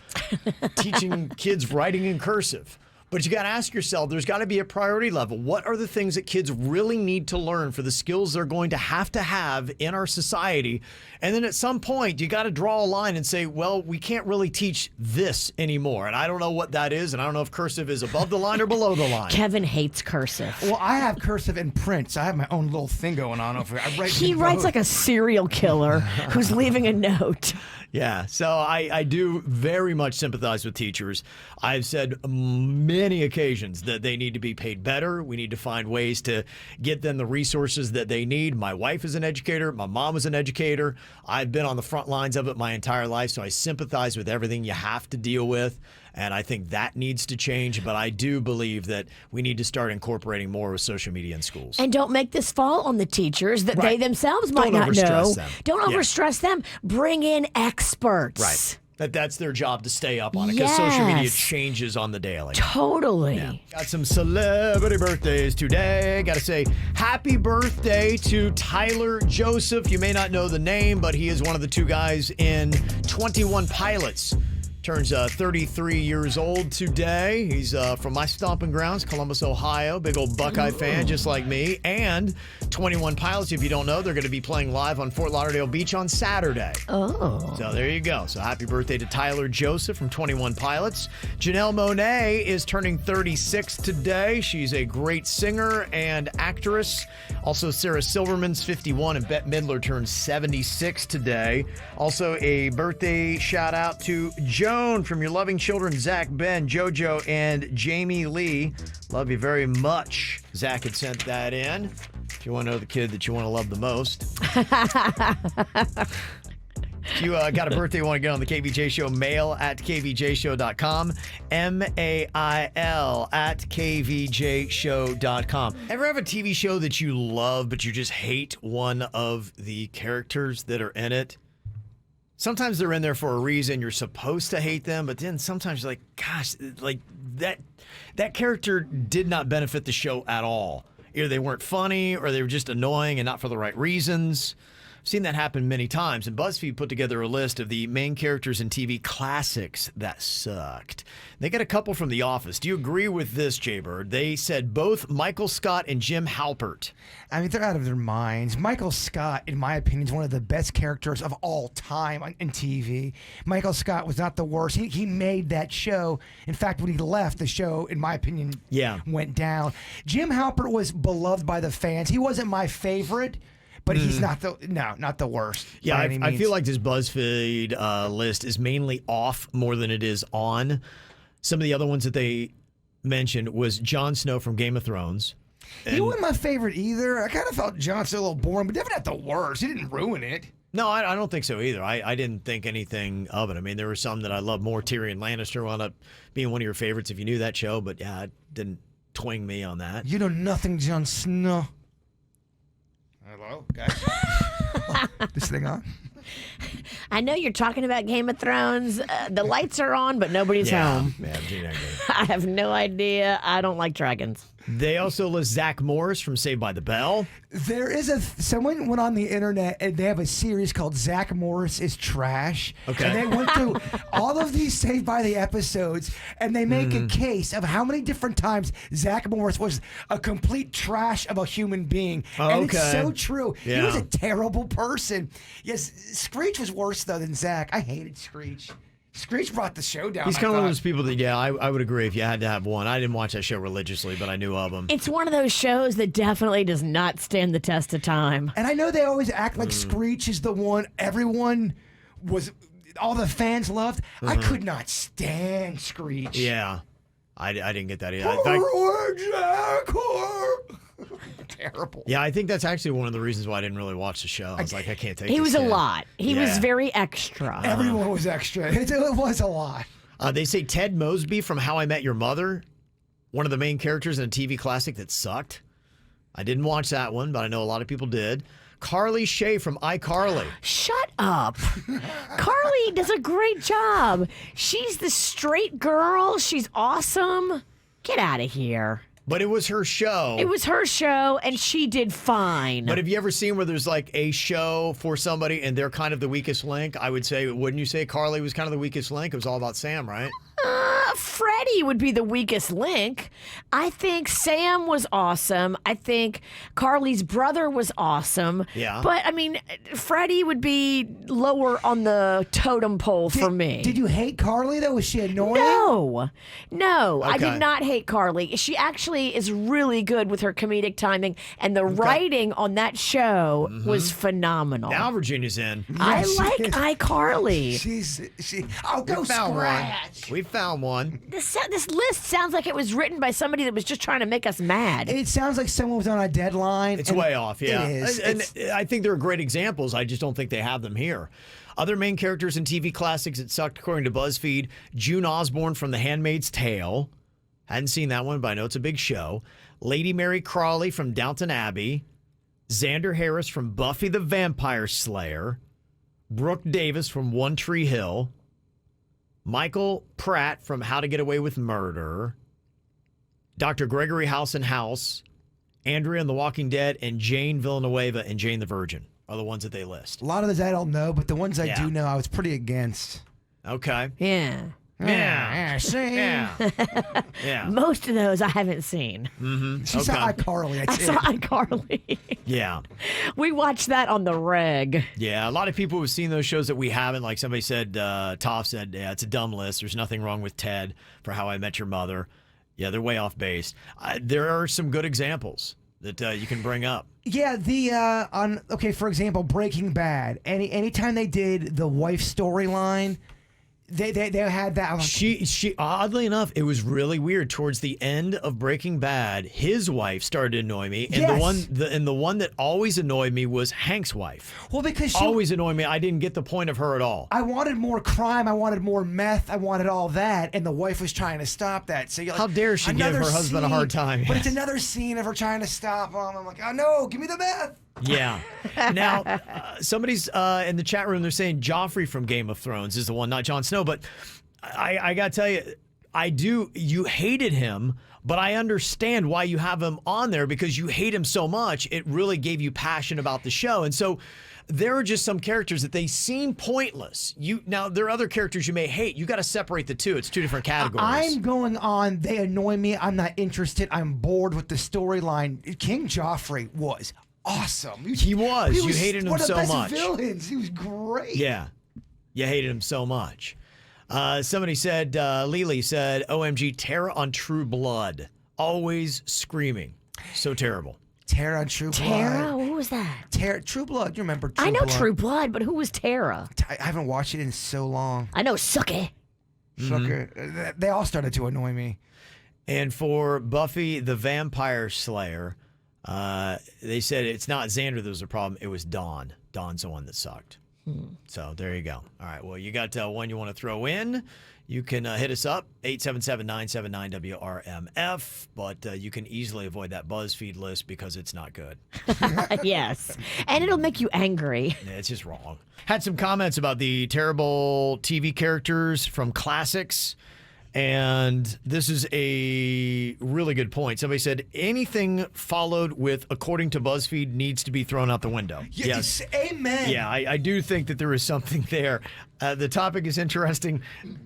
teaching kids writing in cursive. But you got to ask yourself, there's got to be a priority level. What are the things that kids really need to learn for the skills they're going to have in our society? And then at some point, you got to draw a line and say, well, we can't really teach this anymore. And I don't know what that is. And I don't know if cursive is above the line or below the line. Kevin hates cursive. Well, I have cursive in print, so I have my own little thing going on over here. He writes like a serial killer who's leaving a note. Yeah, so I do very much sympathize with teachers. I've said many occasions that they need to be paid better. We need to find ways to get them the resources that they need. My wife is an educator. My mom was an educator. I've been on the front lines of it my entire life, so I sympathize with everything you have to deal with. And I think that needs to change. But I do believe that we need to start incorporating more with social media in schools. And don't make this fall on the teachers that Right. they themselves might Don't not know. overstress them. Don't Yeah. overstress them. Bring in experts. Right. That's their job to stay up on it because social media Yes. changes on the daily. Totally. Yeah. Got some celebrity birthdays today. Got to say happy birthday to Tyler Joseph. You may not know the name, but he is one of the two guys in 21 Pilots. Turns 33 years old today. He's from my stomping grounds, Columbus, Ohio. Big old Buckeye fan, just like me. And 21 Pilots, if you don't know, they're going to be playing live on Fort Lauderdale Beach on Saturday. Oh. So there you go. So happy birthday to Tyler Joseph from 21 Pilots. Janelle Monáe is turning 36 today. She's a great singer and actress. Also, Sarah Silverman's 51 and Bette Midler turns 76 today. Also, a birthday shout out to Joan from Your Loving Children, Zach, Ben, JoJo, and Jamie Lee. Love you very much. Zach had sent that in. If you want to know the kid that you want to love the most. If you got a birthday you want to get on the KVJ Show, mail at kvjshow.com, mail at kvjshow.com. Ever have a TV show that you love, but you just hate one of the characters that are in it? Sometimes they're in there for a reason. You're supposed to hate them, but then sometimes you're like, gosh, like that character did not benefit the show at all. Either they weren't funny or they were just annoying and not for the right reasons. I've seen that happen many times, and BuzzFeed put together a list of the main characters in TV classics that sucked. They got a couple from The Office. Do you agree with this, Jay-Bird? They said both Michael Scott and Jim Halpert. I mean, they're out of their minds. Michael Scott, in my opinion, is one of the best characters of all time in TV. Michael Scott was not the worst. He made that show. In fact, when he left, the show, in my opinion, went down. Jim Halpert was beloved by the fans. He wasn't my favorite, but he's not the worst. Yeah, I feel like this BuzzFeed list is mainly off more than it is on. Some of the other ones that they mentioned was Jon Snow from Game of Thrones. He wasn't my favorite either. I kind of felt Jon Snow a little boring, but definitely not the worst. He didn't ruin it. No, I don't think so either. I didn't think anything of it. I mean, there were some that I loved more. Tyrion Lannister wound up being one of your favorites if you knew that show, but yeah, it didn't twing me on that. You know nothing, Jon Snow. Hello, guys. This thing on? I know you're talking about Game of Thrones. The lights are on, but nobody's home. Yeah, I have no idea. I don't like dragons. They also list Zach Morris from Saved by the Bell. There is someone went on the internet and they have a series called Zach Morris is Trash. Okay. And they went through all of these Saved by the episodes and they make a case of how many different times Zach Morris was a complete trash of a human being. And it's so true. Yeah. He was a terrible person. Yes, Screech was worse though than Zach. I hated Screech. Screech brought the show down. He's kind of one of those people that, I would agree if you had to have one. I didn't watch that show religiously, but I knew of him. It's one of those shows that definitely does not stand the test of time. And I know they always act like Screech is the one everyone was, all the fans loved. I could not stand Screech. Yeah, I didn't get that either. Terrible. Yeah, I think that's actually one of the reasons why I didn't really watch the show. I was like, I can't take He this was a kid. lot. He was very extra. Everyone was extra. It was a lot. They say Ted Mosby from How I Met Your Mother, one of the main characters in a TV classic that sucked. I didn't watch that one, but I know a lot of people did. Carly Shay from iCarly. Shut up. Carly does a great job. She's the straight girl. She's awesome. Get out of here. But it was her show. It was her show, and she did fine. But have you ever seen where there's like a show for somebody and they're kind of the weakest link? I would say, wouldn't you say Carly was kind of the weakest link? It was all about Sam, right? Fred Freddie would be the weakest link. I think Sam was awesome. I think Carly's brother was awesome. Yeah. But, I mean, Freddie would be lower on the totem pole for me. Did you hate Carly, though? Was she annoying? No, I Okay. did not hate Carly. She actually is really good with her comedic timing, and the writing on that show was phenomenal. Now Virginia's in. I Yeah, she like is. iCarly. I'll go Found one. scratch. We found one. This list sounds like it was written by somebody that was just trying to make us mad. It sounds like someone was on a deadline. It's and way off, yeah. It is. And I think they're great examples. I just don't think they have them here. Other main characters in TV classics that sucked, according to BuzzFeed, June Osborne from The Handmaid's Tale. Hadn't seen that one, but I know it's a big show. Lady Mary Crawley from Downton Abbey. Xander Harris from Buffy the Vampire Slayer. Brooke Davis from One Tree Hill. Michael Pratt from How to Get Away with Murder. Dr. Gregory House in House. Andrea in The Walking Dead, and Jane Villanueva and Jane the Virgin are the ones that they list. A lot of those I don't know, but the ones I Yeah. do know, I was pretty against. Okay. Yeah. Yeah. See? Yeah. Yeah. Most of those I haven't seen. She saw Okay. iCarly. I That's saw it. iCarly. Yeah. We watched that on the reg. Yeah. A lot of people have seen those shows that we haven't. Like somebody said, Toph said, yeah, it's a dumb list. There's nothing wrong with Ted for How I Met Your Mother. Yeah, they're way off base. There are some good examples that you can bring up. Yeah, for example, Breaking Bad. Anytime they did the wife storyline, they had that. I'm like, She oddly enough, it was really weird. Towards the end of Breaking Bad, his wife started to annoy me, and Yes. the one that always annoyed me was Hank's wife. well, because she Always annoyed me. I didn't get the point of her at all. I wanted more crime. I wanted more meth. I wanted all that, and the wife was trying to stop that. So you're like, How dare she give another her husband a hard time? But it's another scene of her trying to stop him. I'm like, oh no, give me the meth. Yeah. Now, somebody's in the chat room, they're saying Joffrey from Game of Thrones is the one, not Jon Snow. But I got to tell you, you hated him, but I understand why you have him on there because you hate him so much. It really gave you passion about the show. And so there are just some characters that they seem pointless. Now, there are other characters you may hate. You got to separate the two. It's two different categories. I'm going on. They annoy me. I'm not interested. I'm bored with the storyline. King Joffrey was awesome. He was. You hated him one of the so best much. Villains. He was great. Yeah. You hated him so much. Somebody said, Lily said, OMG, Tara on True Blood. Always screaming. So terrible. Tara on True Blood. Tara? Who was that? Tara, True Blood. You remember True I know Blood? True Blood, but who was Tara? I haven't watched it in so long. I know Suki. Sucker. They all started to annoy me. And for Buffy the Vampire Slayer, they said it's not Xander that was the problem. It was Dawn. Dawn's the one that sucked. So there you go. All right. Well, you got one you want to throw in. You can hit us up, 877-979-WRMF. But you can easily avoid that BuzzFeed list because it's not good. Yes. And it'll make you angry. Yeah, it's just wrong. Had some comments about the terrible TV characters from classics. And this is a really good point. Somebody said anything followed with according to BuzzFeed needs to be thrown out the window. Yes. Amen. Yeah, I do think that there is something there. The topic is interesting.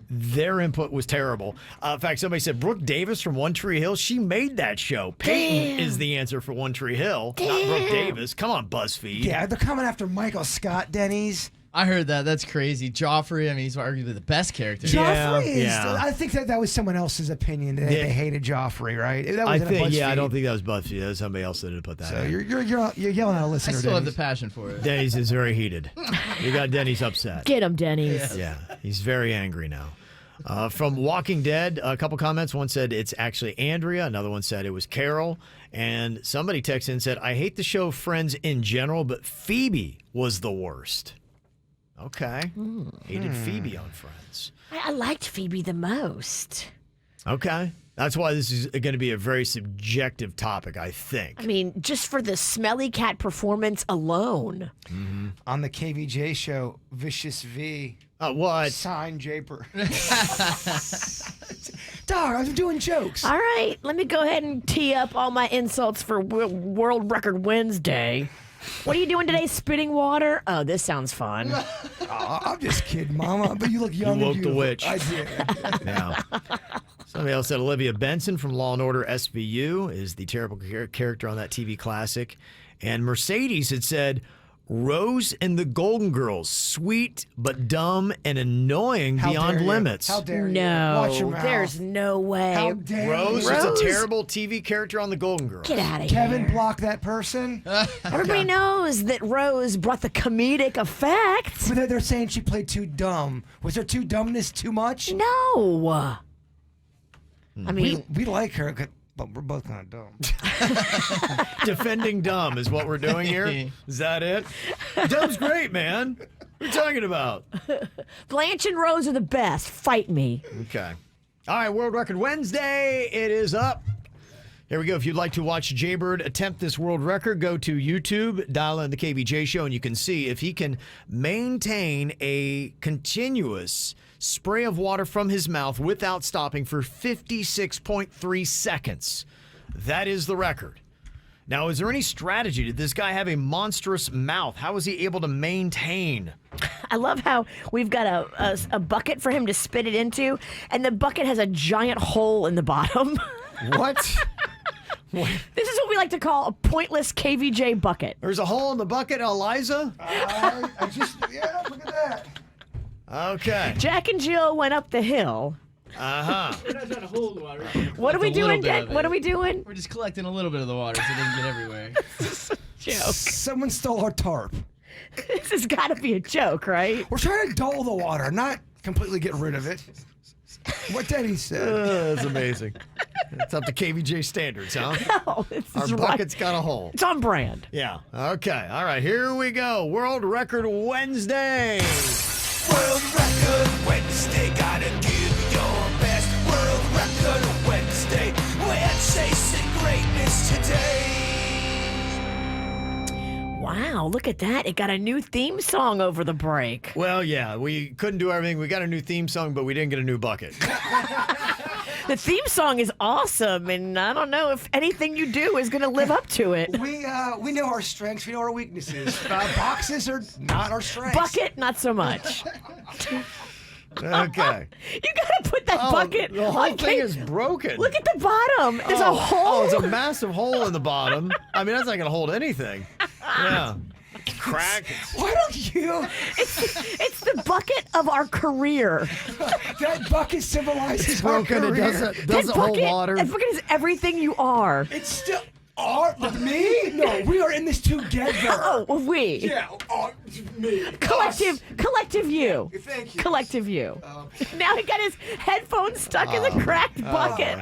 Their input was terrible. In fact, somebody said Brooke Davis from One Tree Hill. She made that show. Peyton is the answer for One Tree Hill, not Brooke Davis. Come on, BuzzFeed. Yeah, they're coming after Michael Scott, Denny's. I heard that. That's crazy. Joffrey, I mean, he's arguably the best character. Joffrey is. yeah. I think that was someone else's opinion. That Yeah. they hated Joffrey, right? That I wasn't a think. Yeah, I BuzzFeed. don't think that was BuzzFeed. That was somebody else that had put that. So in. you're yelling at a I listener. still have the Denny's. passion for it. Denny's is very heated. You got Denny's upset. Get him, Denny's. Yeah, he's very angry now. From Walking Dead, a couple comments. One said it's actually Andrea. Another one said it was Carol. And somebody texted in and said, I hate the show Friends in general, but Phoebe was the worst. Okay. Hated Phoebe on Friends. I liked Phoebe the most. Okay. That's why this is going to be a very subjective topic, I think. I mean, just for the smelly cat performance alone. On the KVJ show, Vicious V. What? Sign Japer. Dog, I was doing jokes. All right, let me go ahead and tee up all my insults for World Record Wednesday. What are you doing today? Spitting water? Oh, this sounds fun. I'm just kidding, Mama. But you look young. You and woke the beautiful. witch. I did. Yeah. Somebody else said Olivia Benson from Law & Order SVU is the terrible character on that TV classic. And Mercedes had said, Rose and the Golden Girls, sweet but dumb and annoying beyond limits. How dare you? No, Watch your mouth. there's no way. How dare Rose you? is a terrible TV character on the Golden Girls. Get out of Kevin, here. block that person. Everybody knows that Rose brought the comedic effect. But they're saying she played too dumb. Was her too dumbness too much? No. I mean, We like her, but we're both kind of dumb. Defending dumb is what we're doing here. Is that it? Dumb's great, man. What are you talking about? Blanche and Rose are the best. Fight me. Okay. All right, World Record Wednesday. It is up. Here we go. If you'd like to watch Jaybird attempt this world record, go to YouTube, dial in the KVJ Show, and you can see if he can maintain a continuous spray of water from his mouth without stopping for 56.3 seconds. That is the record. Now, is there any strategy? Did this guy have a monstrous mouth? How was he able to maintain? I love how we've got a bucket for him to spit it into, and the bucket has a giant hole in the bottom. What? This is what we like to call a pointless KVJ bucket. There's a hole in the bucket, Eliza? Yeah, look at that. Okay. Jack and Jill went up the hill. Uh-huh. We're not trying to hold water. What are we doing, Dick? What are we doing? We're just collecting a little bit of the water so it doesn't get everywhere. Joke. Someone stole our tarp. This has got to be a joke, right? We're trying to dull the water, not completely get rid of it. What Daddy said. That's amazing. It's up to KVJ standards, huh? No, this Our is bucket's right. got a hole. It's on brand. Yeah. Okay. All right. Here we go. World Record Wednesday. World Record Wednesday, gotta give your best. World Record Wednesday, we're chasing greatness today. Wow, look at that. It got a new theme song over the break. Well, yeah, we couldn't do everything. We got a new theme song, but we didn't get a new bucket. The theme song is awesome, and I don't know if anything you do is going to live up to it. We know our strengths, we know our weaknesses. Boxes are not our strengths. Bucket, not so much. Okay. You got to put that bucket The whole on thing Kate. is broken. Look at the bottom. There's a hole. Oh, it's a massive hole in the bottom. I mean, that's not going to hold anything. Yeah. Crack. Why don't you? It's the bucket of our career. That bucket symbolizes our Broken. It career. doesn't hold water. That bucket is everything you are. It's still me? No, we are in this together. Oh, we. Yeah, me. Collective you. Thank you. Collective you. Now he got his headphones stuck in the cracked bucket.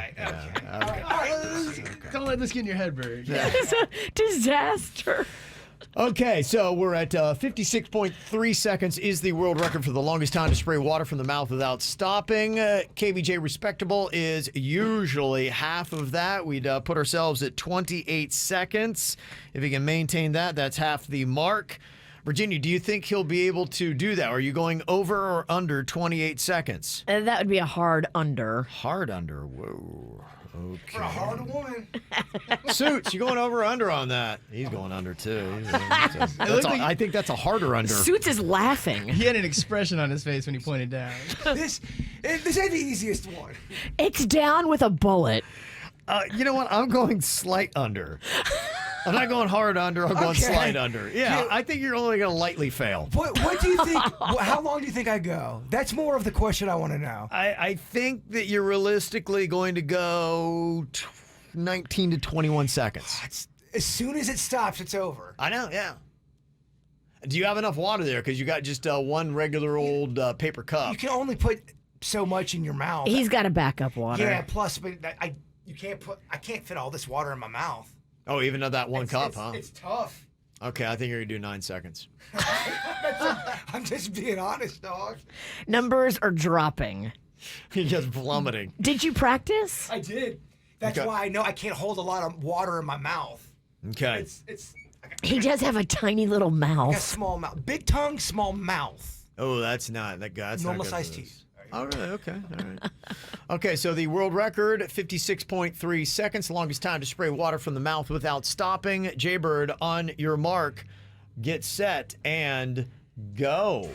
Don't let this get in your head, Bird. It's a disaster. Okay, so we're at 56.3 seconds is the world record for the longest time to spray water from the mouth without stopping. KVJ Respectable is usually half of that. We'd put ourselves at 28 seconds. If he can maintain that, that's half the mark. Virginia, do you think he'll be able to do that? Are you going over or under 28 seconds? That would be a hard under. Hard under. Whoa. For a hard woman. Suits, you going over or under on that? He's going under too. I think that's a harder under. Suits is laughing. He had an expression on his face when he pointed down. This ain't the easiest one. It's down with a bullet. You know what? I'm going slight under. I'm not going hard under. I'm going Okay. slight under. Yeah, I think you're only going to lightly fail. What do you think? How long do you think I go? That's more of the question I want to know. I think that you're realistically going to go 19 to 21 seconds. As soon as it stops, it's over. I know, yeah. Do you have enough water there? Because you got just one regular old paper cup. You can only put so much in your mouth. He's got to back up water. Yeah. Plus, but I can't fit all this water in my mouth. Oh, even of that one cup, huh? It's tough. Okay, I think you're going to do 9 seconds. I'm just being honest, dog. Numbers are dropping. You're just plummeting. Did you practice? I did. That's Okay. why I know I can't hold a lot of water in my mouth. Okay. He does have a tiny little I got mouth. small mouth, big tongue, small mouth. Oh, that's not that guy. That's Normal not good sized for this. teeth. Oh, really? Okay. All right. Okay, so the world record, 56.3 seconds, longest time to spray water from the mouth without stopping. Jaybird, on your mark, get set, and go.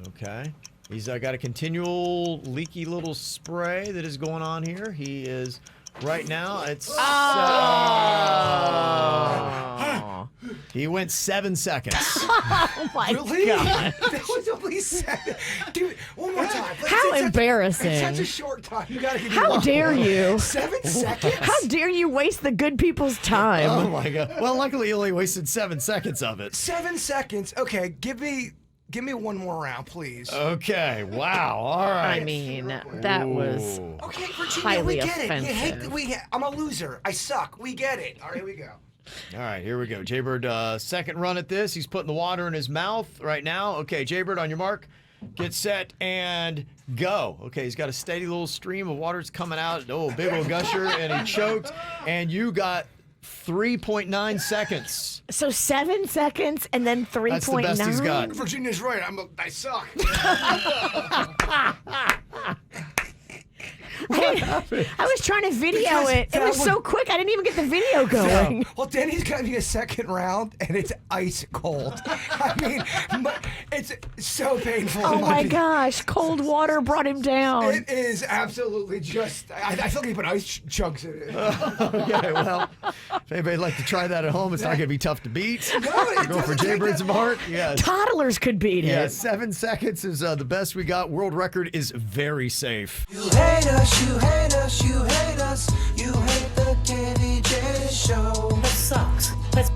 Okay. He's got a continual leaky little spray that is going on here. He is right now. It's he went 7 seconds. Oh my Really? God. That was only 7. Dude, one more time. How embarrassing. It's such a short time. You gotta give me How one dare more. you? 7 seconds? How dare you waste the good people's time? Oh my God. Well, luckily you only wasted 7 seconds of it. 7 seconds. Okay, give me one more round, please. Okay. Wow. All right. I mean, that was Ooh. Okay, Virginia, highly we get offensive. it. I'm a loser. I suck. We get it. All right, here we go. All right, here we go. Jaybird, second run at this. He's putting the water in his mouth right now. Okay, Jaybird, on your mark, get set, and go. Okay, he's got a steady little stream of water that's coming out. Oh, big old gusher, and he choked. And you got 3.9 seconds. So 7 seconds and then 3.9. That's the best he's got. Virginia's right. I suck. I was trying to video Because it. It that was so quick, I didn't even get the video going. Well, Denny's got me a second round, and it's ice cold. I mean, it's so painful. Oh my gosh, cold water brought him down. It is absolutely just. I feel like he put ice chunks in it. Okay, well, if anybody'd like to try that at home, it's not going to be tough to beat. No, it Go for doesn't take Jaybird's that mark. Yes. Toddlers could beat it. Yeah, 7 seconds is the best we got. World record is very safe. You hate us, you hate us, you hate us. You hate the KVJ Show. That sucks. That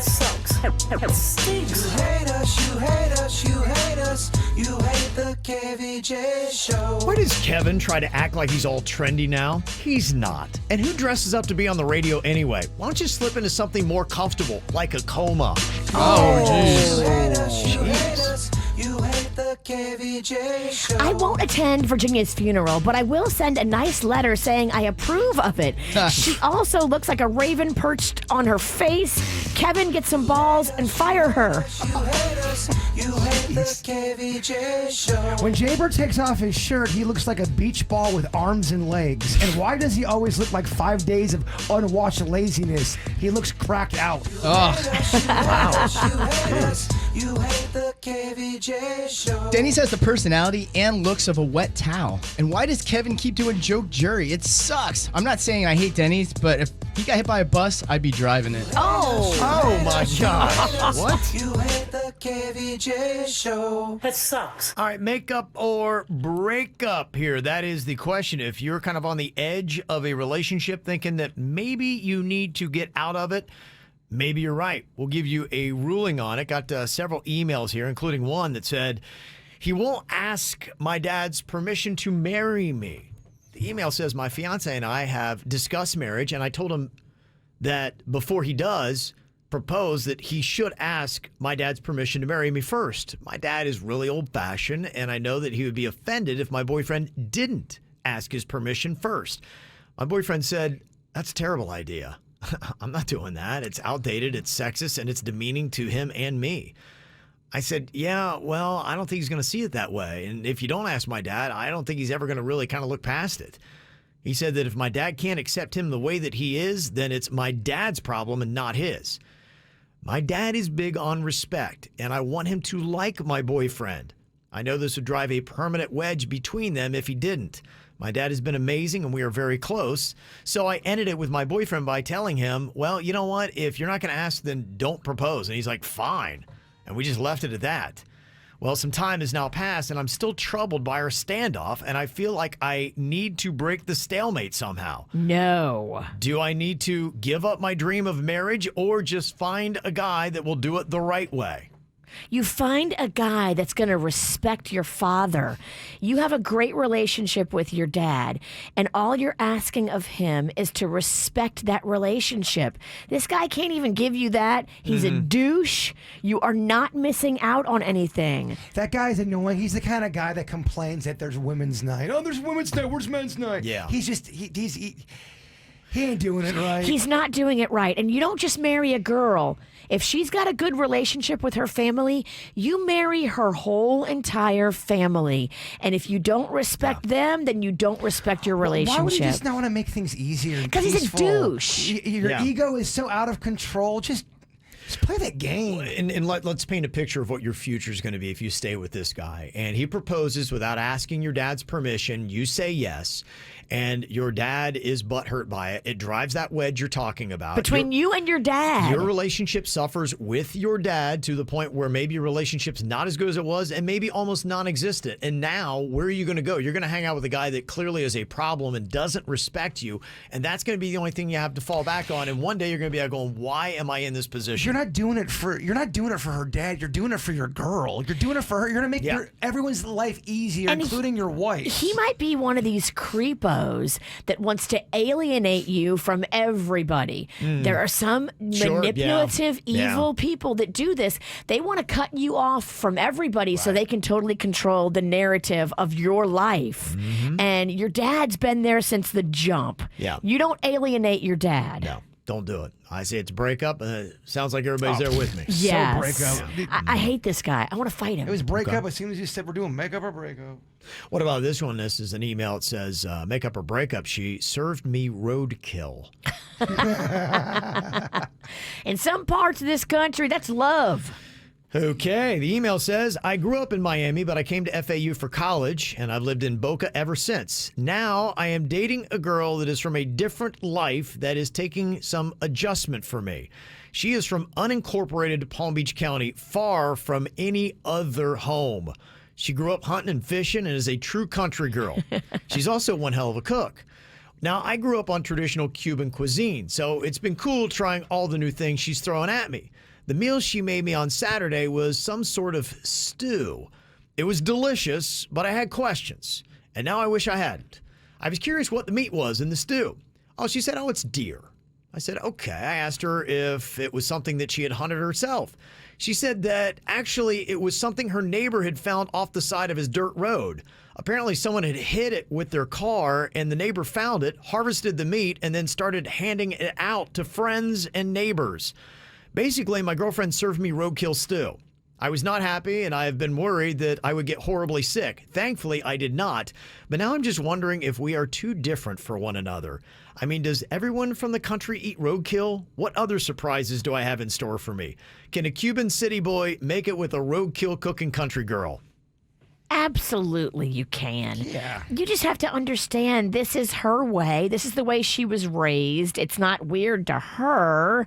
sucks. That stinks. You hate us, you hate us, you hate us. You hate the KVJ Show. Why does Kevin try to act like he's all trendy now? He's not. And who dresses up to be on the radio anyway? Why don't you slip into something more comfortable, like a coma? Oh, jeez. You hate us, you hate us. You hate the KVJ Show. I won't attend Virginia's funeral, but I will send a nice letter saying I approve of it. She also looks like a raven perched on her face. Kevin, get some balls and fire her. You hate us, you hate the KVJ Show. When Jaybird takes off his shirt, he looks like a beach ball with arms and legs. And why does he always look like 5 days of unwashed laziness? He looks cracked out. Oh. You hate us, you hate the KVJ Show. Denny's has the personality and looks of a wet towel. And why does Kevin keep doing joke jury? It sucks. I'm not saying I hate Denny's, but if he got hit by a bus, I'd be driving it. Oh my God. What? You hate the KVJ Show. That sucks. All right, makeup or breakup here. That is the question. If you're kind of on the edge of a relationship thinking that maybe you need to get out of it, maybe you're right. We'll give you a ruling on it. Got several emails here, including one that said, he won't ask my dad's permission to marry me. The email says, my fiance and I have discussed marriage, and I told him that before he does propose that he should ask my dad's permission to marry me first. My dad is really old-fashioned, and I know that he would be offended if my boyfriend didn't ask his permission first. My boyfriend said, that's a terrible idea. I'm not doing that. It's outdated, it's sexist, and it's demeaning to him and me. I said, yeah, well, I don't think he's going to see it that way. And if you don't ask my dad, I don't think he's ever going to really kind of look past it. He said that if my dad can't accept him the way that he is, then it's my dad's problem and not his. My dad is big on respect, and I want him to like my boyfriend. I know this would drive a permanent wedge between them if he didn't. My dad has been amazing, and we are very close. So I ended it with my boyfriend by telling him, well, you know what? If you're not going to ask, then don't propose. And he's like, fine. And we just left it at that. Well, some time has now passed, and I'm still troubled by our standoff, and I feel like I need to break the stalemate somehow. No. Do I need to give up my dream of marriage or just find a guy that will do it the right way? You find a guy that's going to respect your father. You have a great relationship with your dad, and all you're asking of him is to respect that relationship. This guy can't even give you that. He's a douche. You are not missing out on anything. That guy's annoying. He's the kind of guy that complains that there's women's night. Oh, there's women's night. Where's men's night? Yeah. He's just, he ain't doing it right. He's not doing it right. And you don't just marry a girl. If she's got a good relationship with her family, you marry her whole entire family. And if you don't respect them, then you don't respect your relationship. Why would he just not want to make things easier? Because he's a douche. Your Yeah. ego is so out of control. Just Just play that game. And let's paint a picture of what your future is going to be if you stay with this guy. And he proposes without asking your dad's permission. You say yes. And your dad is butthurt by it. It drives that wedge you're talking about. Between you and your dad. Your relationship suffers with your dad to the point where maybe your relationship's not as good as it was and maybe almost non-existent. And now, where are you going to go? You're going to hang out with a guy that clearly is a problem and doesn't respect you. And that's going to be the only thing you have to fall back on. And one day you're going to be going, why am I in this position? You're not doing it for her dad. You're doing it for your girl. You're doing it for her. You're going to make everyone's life easier, including your wife. He might be one of these creepos that wants to alienate you from everybody. There are some manipulative, evil people that do this. They want to cut you off from everybody so they can totally control the narrative of your life. And your dad's been there since the jump. Yeah. You don't alienate your dad. No, don't do it. I say it's breakup. Sounds like everybody's there with me. Yes. So breakup. I hate this guy. I want to fight him. It was breakup as soon as you said we're doing makeup or breakup. What about this one? This is an email. It says, makeup or breakup. She served me roadkill. In some parts of this country, that's love. Okay, the email says, I grew up in Miami, but I came to FAU for college, and I've lived in Boca ever since. Now I am dating a girl that is from a different life that is taking some adjustment for me. She is from unincorporated Palm Beach County, far from any other home. She grew up hunting and fishing and is a true country girl. She's also one hell of a cook. Now, I grew up on traditional Cuban cuisine, so it's been cool trying all the new things she's throwing at me. The meal she made me on Saturday was some sort of stew. It was delicious, but I had questions, and now I wish I hadn't. I was curious what the meat was in the stew. Oh, she said, it's deer. I said, okay. I asked her if it was something that she had hunted herself. She said that actually it was something her neighbor had found off the side of his dirt road. Apparently someone had hit it with their car, and the neighbor found it, harvested the meat, and then started handing it out to friends and neighbors. Basically, my girlfriend served me roadkill stew. I was not happy, and I have been worried that I would get horribly sick. Thankfully, I did not. But now I'm just wondering if we are too different for one another. I mean, does everyone from the country eat roadkill? What other surprises do I have in store for me? Can a Cuban city boy make it with a roadkill cooking country girl? Absolutely, you can. Yeah. You just have to understand this is her way. This is the way she was raised. It's not weird to her.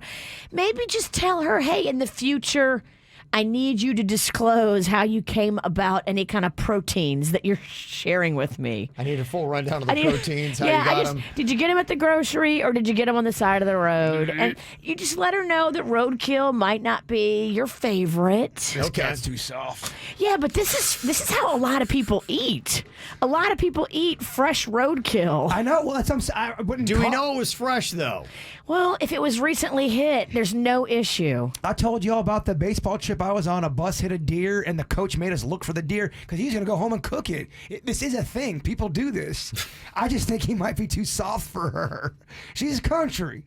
Maybe just tell her, hey, in the future, I need you to disclose how you came about any kind of proteins that you're sharing with me. I need a full rundown of the proteins, how you got them. Did you get them at the grocery or did you get them on the side of the road? And you just let her know that roadkill might not be your favorite. Okay. That's too soft. Yeah, but this is how a lot of people eat. A lot of people eat fresh roadkill. I know. Well, that's what I wouldn't. Do we know it was fresh, though? Well, if it was recently hit, there's no issue. I told you all about the baseball trip I was on. A bus hit a deer, and the coach made us look for the deer because he's going to go home and cook it. This is a thing. People do this. I just think he might be too soft for her. She's country.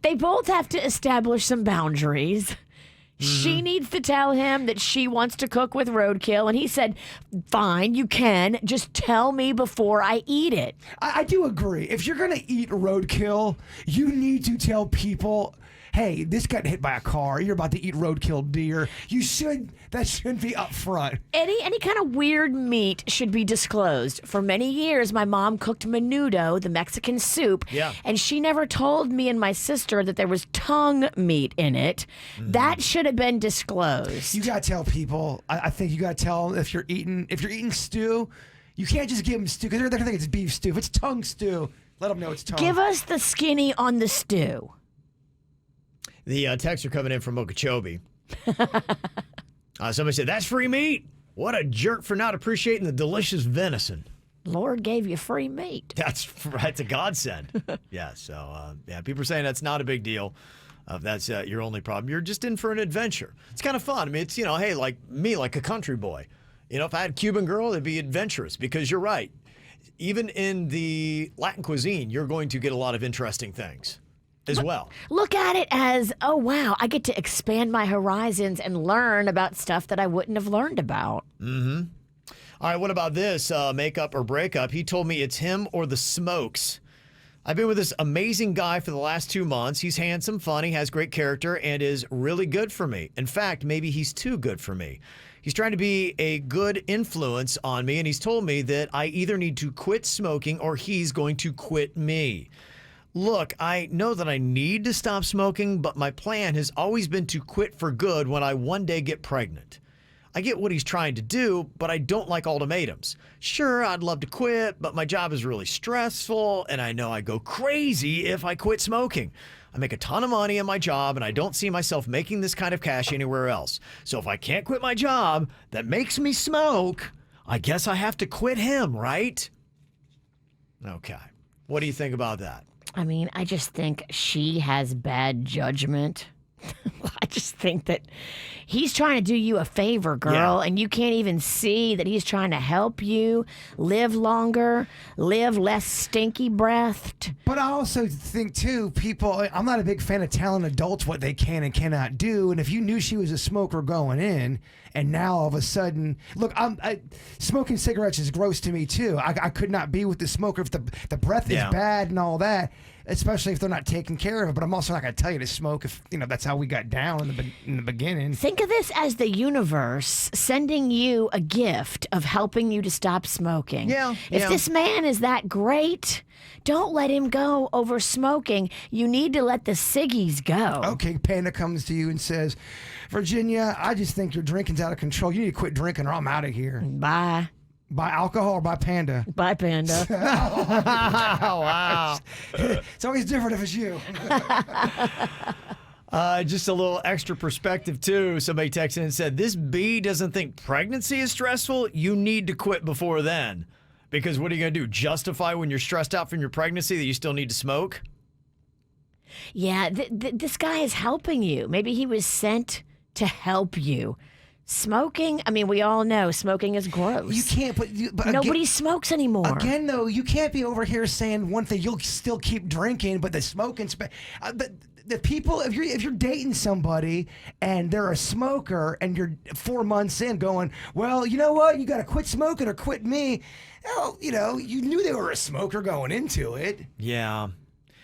They both have to establish some boundaries. She needs to tell him that she wants to cook with roadkill, and he said, fine, you can. Just tell me before I eat it. I do agree. If you're going to eat roadkill, you need to tell people, hey, this got hit by a car. You're about to eat roadkill deer. That should be up front. Any kind of weird meat should be disclosed. For many years, my mom cooked menudo, the Mexican soup, and she never told me and my sister that there was tongue meat in it. That should have been disclosed. You got to tell people. I think you got to tell them if you're eating stew, you can't just give them stew because they're going to think it's beef stew. If it's tongue stew, let them know it's tongue. Give us the skinny on the stew. The texts are coming in from Okeechobee. Somebody said, that's free meat. What a jerk for not appreciating the delicious venison. Lord gave you free meat. That's a godsend. Yeah, so, people are saying that's not a big deal. That's your only problem. You're just in for an adventure. It's kind of fun. I mean, it's, hey, like me, like a country boy. If I had a Cuban girl, it'd be adventurous because you're right. Even in the Latin cuisine, you're going to get a lot of interesting things as well. Look at it as, oh, wow, I get to expand my horizons and learn about stuff that I wouldn't have learned about. Mm-hmm. All right, what about this? Makeup or breakup? He told me it's him or the smokes. I've been with this amazing guy for the last 2 months. He's handsome, funny, has great character, and is really good for me. In fact, maybe he's too good for me. He's trying to be a good influence on me, and he's told me that I either need to quit smoking or he's going to quit me. Look, I know that I need to stop smoking, but my plan has always been to quit for good when I one day get pregnant. I get what he's trying to do, but I don't like ultimatums. Sure, I'd love to quit, but my job is really stressful, and I know I go crazy if I quit smoking. I make a ton of money in my job, and I don't see myself making this kind of cash anywhere else. So if I can't quit my job that makes me smoke, I guess I have to quit him, right? Okay. What do you think about that? I mean, I just think she has bad judgment. I just think that he's trying to do you a favor, girl, and you can't even see that he's trying to help you live longer, live less stinky breathed. But I also think, too, I'm not a big fan of telling adults what they can and cannot do. And if you knew she was a smoker going in, and now all of a sudden, look, smoking cigarettes is gross to me, too. I could not be with the smoker if the breath is bad and all that, especially if they're not taking care of it. But I'm also not going to tell you to smoke if, that's how we got down in the beginning. Think of this as the universe sending you a gift of helping you to stop smoking. If this man is that great, don't let him go over smoking. You need to let the ciggies go. Okay, Panda comes to you and says, Virginia, I just think your drinking's out of control. You need to quit drinking or I'm out of here. Bye. By alcohol or by Panda? Bye, Panda. Wow. It's always different if it's you. Just a little extra perspective, too. Somebody texted in and said, this bee doesn't think pregnancy is stressful. You need to quit before then. Because what are you going to do? Justify when you're stressed out from your pregnancy that you still need to smoke? Yeah, this guy is helping you. Maybe he was sent to help you. Smoking, I mean, we all know smoking is gross. You can't, but nobody smokes anymore. Again, though, you can't be over here saying one thing. You'll still keep drinking, but the smoking's bad. But the people, if you're dating somebody and they're a smoker and you're 4 months in going, well, you know what? You got to quit smoking or quit me. Well, you knew they were a smoker going into it. Yeah.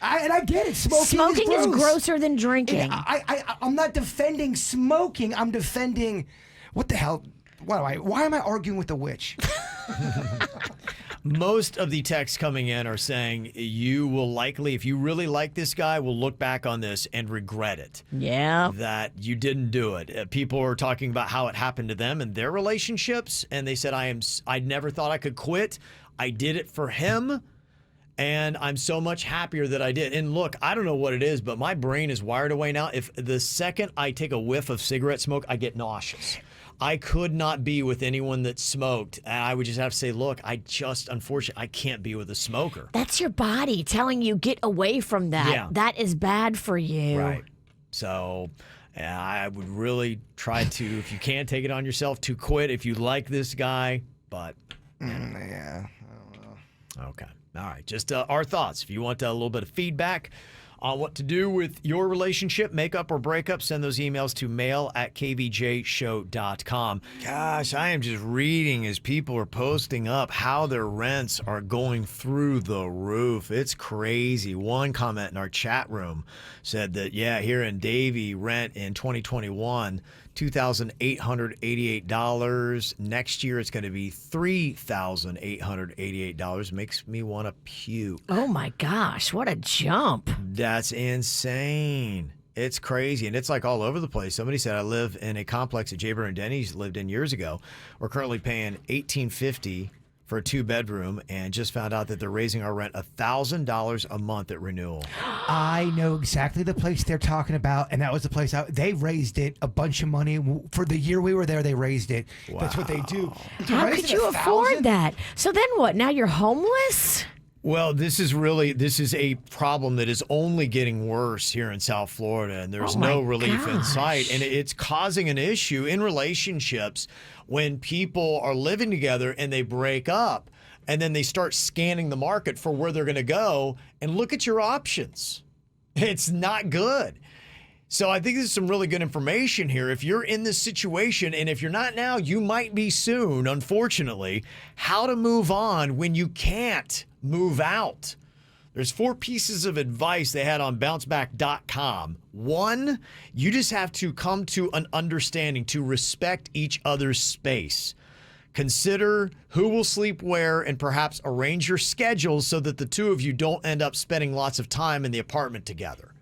I get it. Smoking is grosser than drinking. I'm not defending smoking. I'm defending. What the hell? Why am I arguing with the witch? Most of the texts coming in are saying you will likely, if you really like this guy, will look back on this and regret it. Yeah. That you didn't do it. People are talking about how it happened to them and their relationships, and they said, I never thought I could quit. I did it for him. And I'm so much happier that I did. And look, I don't know what it is, but my brain is wired away now. If the second I take a whiff of cigarette smoke, I get nauseous. I could not be with anyone that smoked. I would just have to say, look, unfortunately, I can't be with a smoker. That's your body telling you, get away from that. Yeah. That is bad for you. Right. So I would really try to, if you can't take it on yourself, to quit if you like this guy. But, yeah, I don't know. Okay. All right, just our thoughts. If you want a little bit of feedback on what to do with your relationship, makeup or breakup, send those emails to mail@kvjshow.com. Gosh, I am just reading as people are posting up how their rents are going through the roof. It's crazy. One comment in our chat room said that, here in Davie, rent in 2021, $2,888. Next year, it's going to be $3,888. Makes me want to puke. Oh, my gosh. What a jump. That's insane. It's crazy. And it's like all over the place. Somebody said, I live in a complex that Jaber and Denny's lived in years ago. We're currently paying $1,850 for a 2-bedroom and just found out that they're raising our rent $1,000 a month at renewal. I know exactly the place they're talking about, and that was the place they raised it a bunch of money. For the year we were there, they raised it. Wow. That's what they do. How could you afford that? So then what? Now you're homeless? Well, this is a problem that is only getting worse here in South Florida, and there's no relief in sight. And it's causing an issue in relationships when people are living together and they break up, and then they start scanning the market for where they're going to go, and look at your options. It's not good. So I think this is some really good information here. If you're in this situation, and if you're not now, you might be soon, unfortunately, how to move on when you can't move out. There's 4 pieces of advice they had on bounceback.com. 1, you just have to come to an understanding to respect each other's space. Consider who will sleep where and perhaps arrange your schedules so that the two of you don't end up spending lots of time in the apartment together.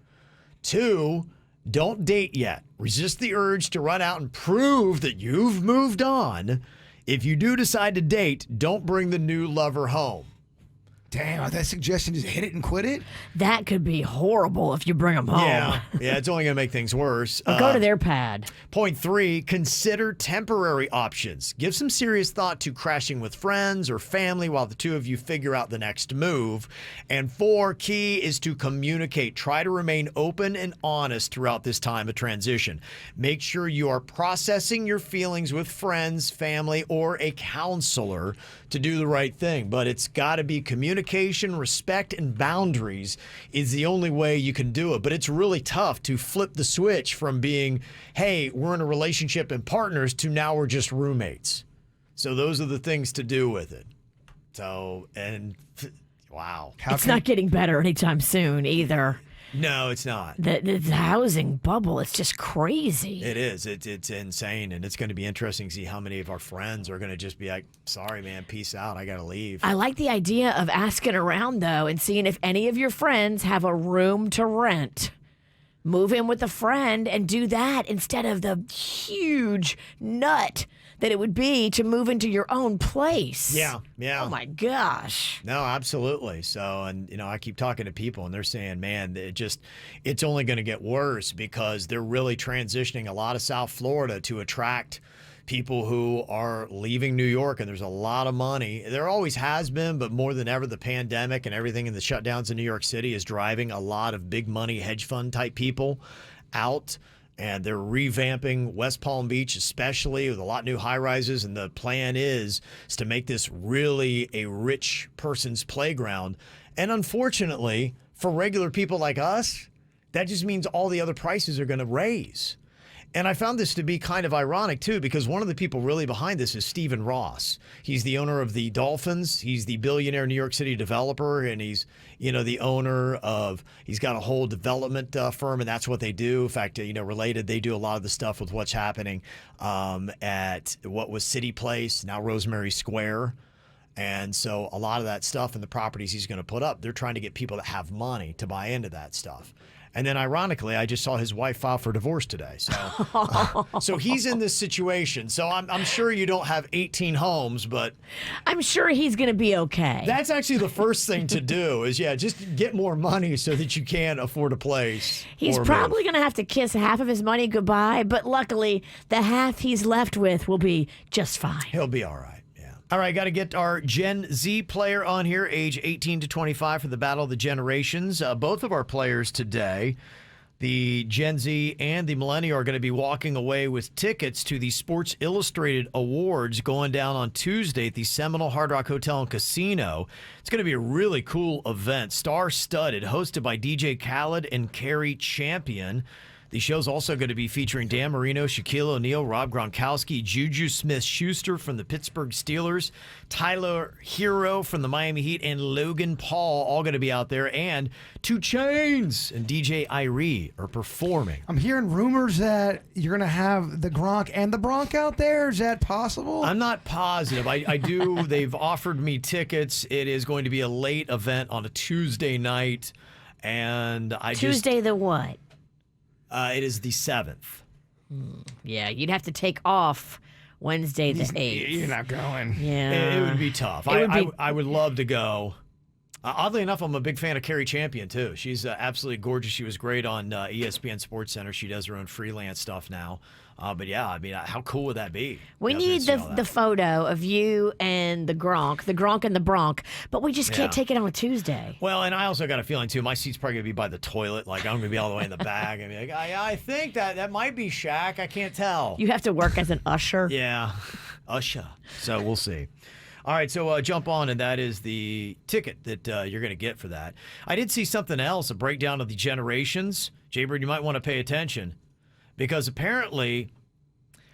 2, don't date yet. Resist the urge to run out and prove that you've moved on. If you do decide to date, don't bring the new lover home. Damn, that suggestion, just hit it and quit it? That could be horrible if you bring them home. Yeah, it's only going to make things worse. Or go to their pad. Point 3, consider temporary options. Give some serious thought to crashing with friends or family while the two of you figure out the next move. And 4, key is to communicate. Try to remain open and honest throughout this time of transition. Make sure you are processing your feelings with friends, family, or a counselor to do the right thing. But it's got to be communication, respect, and boundaries is the only way you can do it. But it's really tough to flip the switch from being, hey, we're in a relationship and partners, to now we're just roommates. So those are the things to do with it. So, and wow. It's not getting better anytime soon either. No, it's not. The housing bubble, it's just crazy. It is. It's insane. And it's going to be interesting to see how many of our friends are going to just be like, sorry, man, peace out. I got to leave. I like the idea of asking around, though, and seeing if any of your friends have a room to rent. Move in with a friend and do that instead of the huge nut that it would be to move into your own place. Yeah. Oh, my gosh. No, absolutely. So, and, I keep talking to people and they're saying, man, it's only going to get worse because they're really transitioning a lot of South Florida to attract people who are leaving New York, and there's a lot of money. There always has been, but more than ever, the pandemic and everything and the shutdowns in New York City is driving a lot of big money hedge fund type people out. And they're revamping West Palm Beach, especially with a lot of new high rises. And the plan is to make this really a rich person's playground. And unfortunately, for regular people like us, that just means all the other prices are going to raise. And I found this to be kind of ironic, too, because one of the people really behind this is Stephen Ross. He's the owner of the Dolphins. He's the billionaire New York City developer, and he's, the owner of, he's got a whole development firm, and that's what they do. In fact, related, they do a lot of the stuff with what's happening at what was City Place, now Rosemary Square. And so a lot of that stuff and the properties he's going to put up, they're trying to get people that have money to buy into that stuff. And then ironically, I just saw his wife file for divorce today. So, so he's in this situation. So I'm sure you don't have 18 homes, but I'm sure he's going to be okay. That's actually the first thing to do is, just get more money so that you can afford a place. He's probably going to have to kiss half of his money goodbye, but luckily the half he's left with will be just fine. He'll be all right. All right, got to get our Gen Z player on here, age 18 to 25 for the Battle of the Generations. Both of our players today, the Gen Z and the Millennial, are going to be walking away with tickets to the Sports Illustrated Awards going down on Tuesday at the Seminole Hard Rock Hotel and Casino. It's going to be a really cool event, star-studded, hosted by DJ Khaled and Carrie Champion. The show's also going to be featuring Dan Marino, Shaquille O'Neal, Rob Gronkowski, Juju Smith-Schuster from the Pittsburgh Steelers, Tyler Hero from the Miami Heat, and Logan Paul, all going to be out there. And 2 Chainz and DJ Irie are performing. I'm hearing rumors that you're going to have the Gronk and the Bronk out there. Is that possible? I'm not positive. I do. They've offered me tickets. It is going to be a late event on a Tuesday night. And Tuesday the what? It is the 7th. Yeah, you'd have to take off Wednesday the 8th. You're not going. Yeah. It would be tough. I would love to go. Oddly enough, I'm a big fan of Carrie Champion, too. She's absolutely gorgeous. She was great on ESPN SportsCenter. She does her own freelance stuff now. But yeah, I mean, how cool would that be? We need the photo of you and the Gronk and the Bronk, but we just can't take it on a Tuesday. Well, and I also got a feeling, too, my seat's probably going to be by the toilet. Like, I'm going to be all the way in the back. I mean, like, I think that might be Shaq. I can't tell. You have to work as an usher. Yeah, usher. So we'll see. All right, so jump on, and that is the ticket that you're going to get for that. I did see something else, a breakdown of the generations. Jaybird, you might want to pay attention. Because apparently,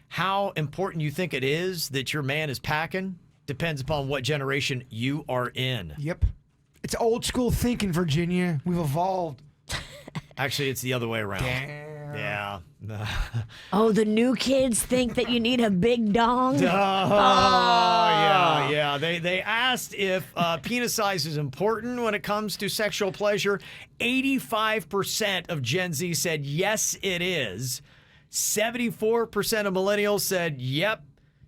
how important you think it is that your man is packing depends upon what generation you are in. Yep. It's old school thinking, Virginia. We've evolved. Actually, it's the other way around. Damn. Yeah. Oh, the new kids think that you need a big dong. Yeah. They asked if penis size is important when it comes to sexual pleasure. 85% of Gen Z said yes, it is. 74% of millennials said yep.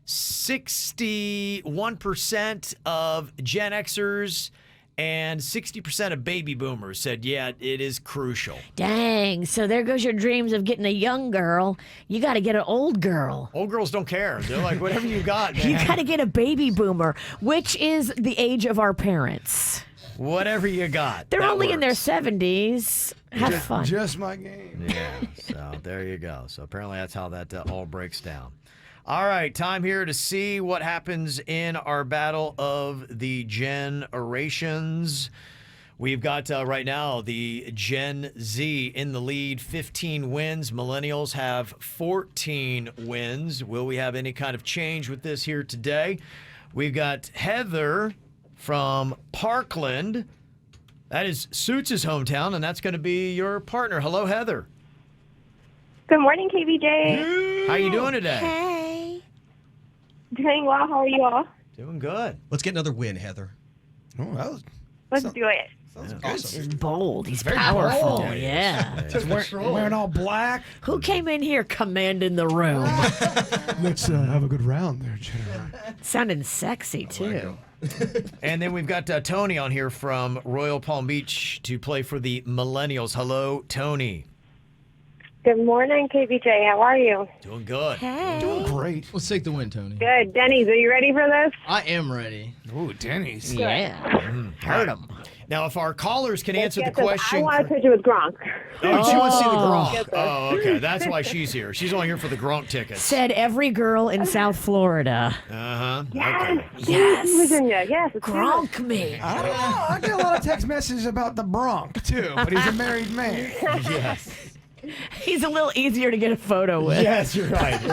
61% of Gen Xers and 60% of baby boomers said, yeah, it is crucial. Dang, so there goes your dreams of getting a young girl. You got to get an old girl. Old girls don't care. They're like, whatever you got, man. You got to get a baby boomer, which is the age of our parents. Whatever you got. They're that only in their works. 70s. Have fun. Just my game. Yeah, so there you go. So apparently that's how that all breaks down. All right, time here to see what happens in our battle of the generations. We've got right now the Gen Z in the lead, 15 wins. Millennials have 14 wins. Will we have any kind of change with this here today? We've got Heather from Parkland. That is Suits' hometown, and that's going to be your partner. Hello, Heather. Good morning, KVJ. How you doing today? Hey. Doing well. How are you all? Doing good. Let's get another win, Heather. Oh, that was Let's do it. He's bold. He's powerful. bold. Yeah. wearing all black. Who came in here commanding the room? Let's have a good round there, General. Sounding sexy, too. And then we've got Tony on here from Royal Palm Beach to play for the Millennials. Hello, Tony. Good morning, KVJ. How are you? Doing good. Hey. Doing great. Let's take the win, Tony. Good. Denny's, are you ready for this? I am ready. Ooh, Denny's. Yeah. Heard him. Now, if our callers can answer the Yes, I question. want to pitch it with Gronk. Oh, she wants to see the Gronk. Yes, sir. Oh, okay. That's why she's here. She's only here for the Gronk tickets. Said every girl in South Florida. Uh-huh. Yes. Okay. Yes. Virginia. Yes. let's do this. Gronk me. I don't know. I get a lot of text messages about the Bronx, too, but he's a married man. Yes. He's a little easier to get a photo with. Yes, you're right. You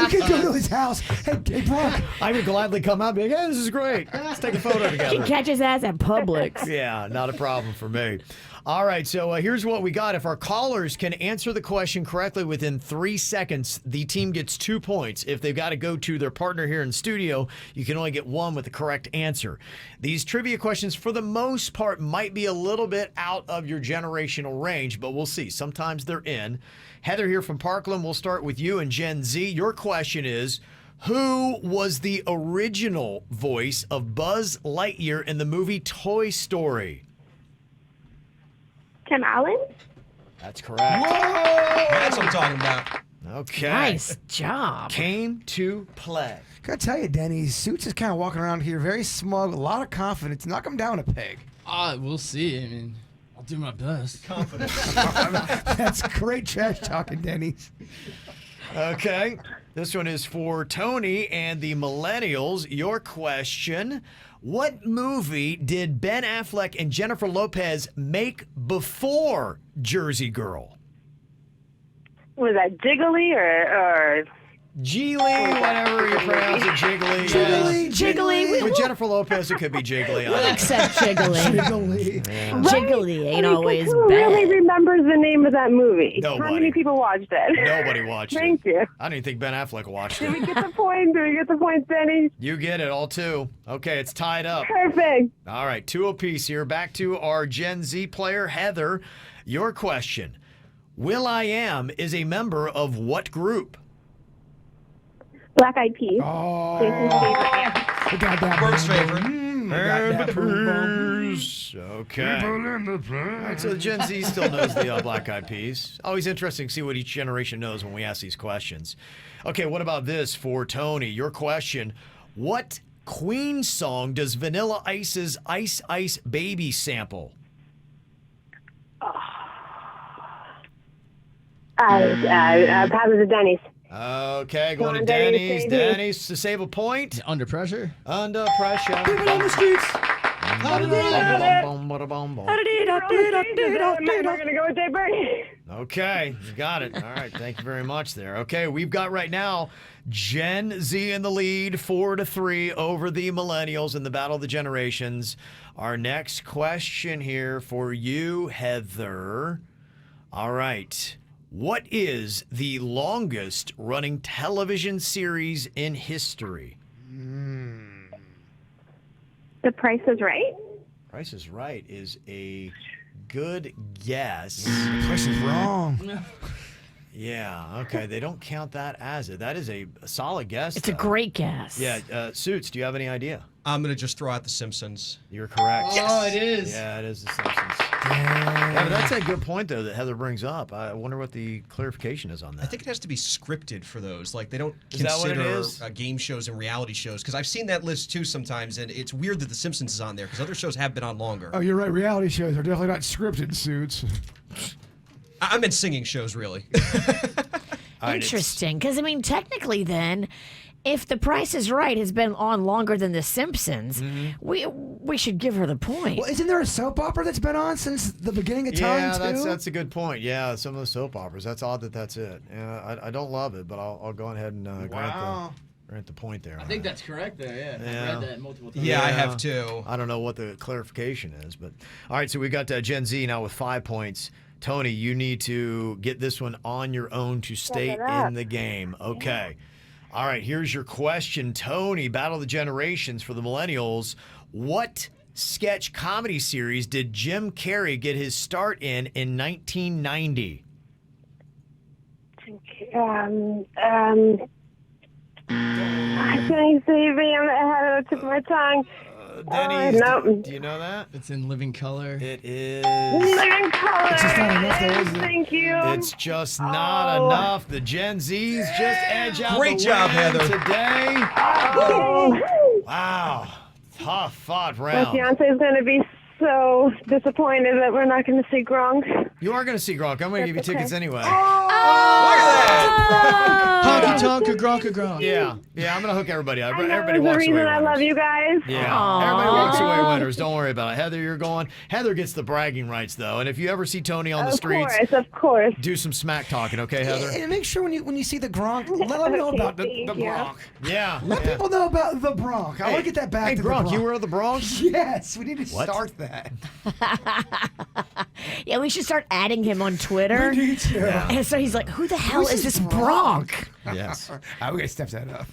can go to his house. Hey, Bronx. I would gladly come out and be like, hey, this is great. Let's take a photo He together. catch his ass at Publix. Yeah, not a problem for me. All right, so here's what we got. If our callers can answer the question correctly within 3 seconds, the team gets 2 points. If they've got to go to their partner here in studio, you can only get 1 with the correct answer. These trivia questions, for the most part, might be a little bit out of your generational range, but we'll see. Sometimes they're in. Heather here from Parkland, we'll start with you and Gen Z. Your question is, who was the original voice of Buzz Lightyear in the movie Toy Story? Tim Allen? That's correct. That's what I'm talking about. Okay. Nice job. Came to play. Gotta tell you, Denny's Suits is kind of walking around here very smug, a lot of confidence. Knock him down a peg. We'll see. I mean, I'll do my best. That's great trash talking, Denny's. Okay. This one is for Tony and the Millennials. Your question. What movie did Ben Affleck and Jennifer Lopez make before Jersey Girl? Was that Jiggly or Geely, whatever you pronounce it, Jiggly. Jiggly. With Jennifer Lopez, it could be Jiggly. We'll accept Jiggly. Jiggly. Jiggly ain't always who really bad. remembers the name of that movie? How Nobody. many people watched it? Nobody watched Thank it. you. I don't even think Ben Affleck watched Did we it. get the point? Did we get the point, Denny? You get it, all 2. Okay, it's tied up. Perfect. All right, 2 apiece here. Back to our Gen Z player, Heather. Your question. will.i.am is a member of what group? Black Eyed Peas. Oh, Jason's favorite band. we got that Berg's boom, favorite. boom. We got that boom, boom. Okay. All right, so the Gen Z still knows the Black Eyed Peas. Always interesting to see what each generation knows when we ask these questions. Okay, what about this for Tony? Your question. What Queen song does Vanilla Ice's Ice Ice Baby sample? Passes to Denny's. Okay, going to Come on, Denny's. Denny's. Denny's to save a point. Under pressure? Under pressure. People on the streets. We're gonna go with Jay Bernie. Okay, you got it. All right, thank you very much there. Okay, we've got right now Gen Z in the lead, 4-3 over the millennials in the battle of the generations. Our next question here for you, Heather. All right. What is the longest running television series in history? The Price is Right. Price is Right is a good guess. The price is wrong. Yeah, okay. They don't count that as it. That is a solid guess. It's a though. great guess. Yeah, Suits, do you have any idea? I'm going to just throw out The Simpsons. You're correct. Oh, it is. Yeah, it is The Simpsons. Yeah, but that's a good point, though, that Heather brings up. I wonder what the clarification is on that. I think it has to be scripted for those. Like, they don't Is that what it consider is? game shows and reality shows. Because I've seen that list, too, sometimes, and it's weird that The Simpsons is on there, because other shows have been on longer. Oh, you're right. Reality shows are definitely not scripted, Suits. I meant singing shows, really. All right, Interesting. Because, I mean, technically, then, if The Price is Right has been on longer than The Simpsons, we should give her the point. Well, isn't there a soap opera that's been on since the beginning of time, Yeah, too? that's a good point. Yeah, some of the soap operas. That's odd that that's it. Yeah, I don't love it, but I'll go ahead and grant the point there. I think that's correct there, yeah. Yeah. I've read that multiple times. Yeah, I have, too. I don't know what the clarification is, but all right. So we got Gen Z now with 5 points. Tony, you need to get this one on your own to stay in the game. Okay. All right. Here's your question, Tony. Battle of the Generations for the millennials. What sketch comedy series did Jim Carrey get his start in 1990? I can't say it. I had it on the tip of my tongue. Denny's, nope. do you know that? It's in living color. It is. Living color. It's just not enough, though, is it? Thank you. It's just not enough. The Gen Zs just edge out Great the job, win Heather. today. Oh. Wow. Tough fought My round. fiance is going to be so disappointed that we're not going to see Gronk. You are going to see Gronk. I'm going to give you tickets anyway. Honky tonk or gronk or gronk. Yeah, I'm going to hook everybody up. I know Everybody there's a walks reason away I winners. love you guys. Yeah, everybody walks away winners. Don't worry about it. Heather, you're going. Heather gets the bragging rights, though. And if you ever see Tony on the streets, Of course. do some smack talking, okay, Heather? And make sure when you see the Gronk, let them know about the Thank you. Bronx. Yeah. Let people know about the Bronx. I want to get that back Hey, to Gronk, the you Bronx. were at the Bronx? Yes, we need to What? start that. Yeah, we should start adding him on Twitter. We need to. And so he's like, who the hell Who's is this this Bronk? Yes. We got to step that up.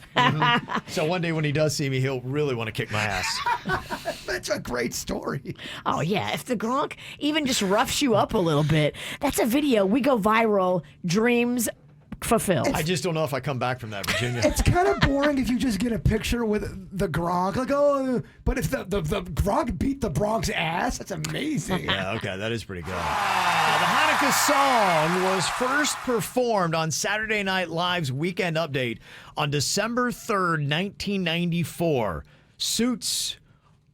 So one day when he does see me, he'll really want to kick my ass. That's a great story. Oh, yeah. If the Gronk even just roughs you up a little bit, that's a video. We go viral. Dreams fulfilled. I just don't know if I come back from that, Virginia. It's kind of boring if you just get a picture with the Gronk. Like, oh, but if the Gronk beat the Bronx ass, that's amazing. Yeah, okay, that is pretty good. The Hanukkah song was first performed on Saturday Night Live's Weekend Update on December 3rd, 1994. Suits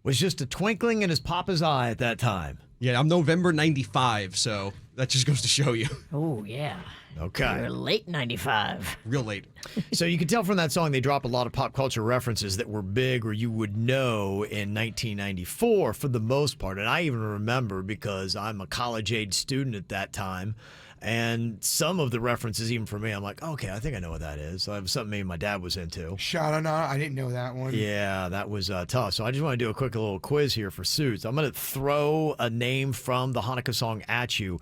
was just a twinkling in his papa's eye at that time. Yeah, I'm November 95, so that just goes to show you. Oh, yeah. Okay. You're late 95. Real late. So you can tell from that song they dropped a lot of pop culture references that were big or you would know in 1994 for the most part. And I even remember because I'm a college-age student at that time. And some of the references, even for me, I'm like, okay, I think I know what that is. So that was something maybe my dad was into. Shout out, I didn't know that one. Yeah, that was tough. So I just want to do a quick little quiz here for Suits. I'm going to throw a name from the Hanukkah song at you.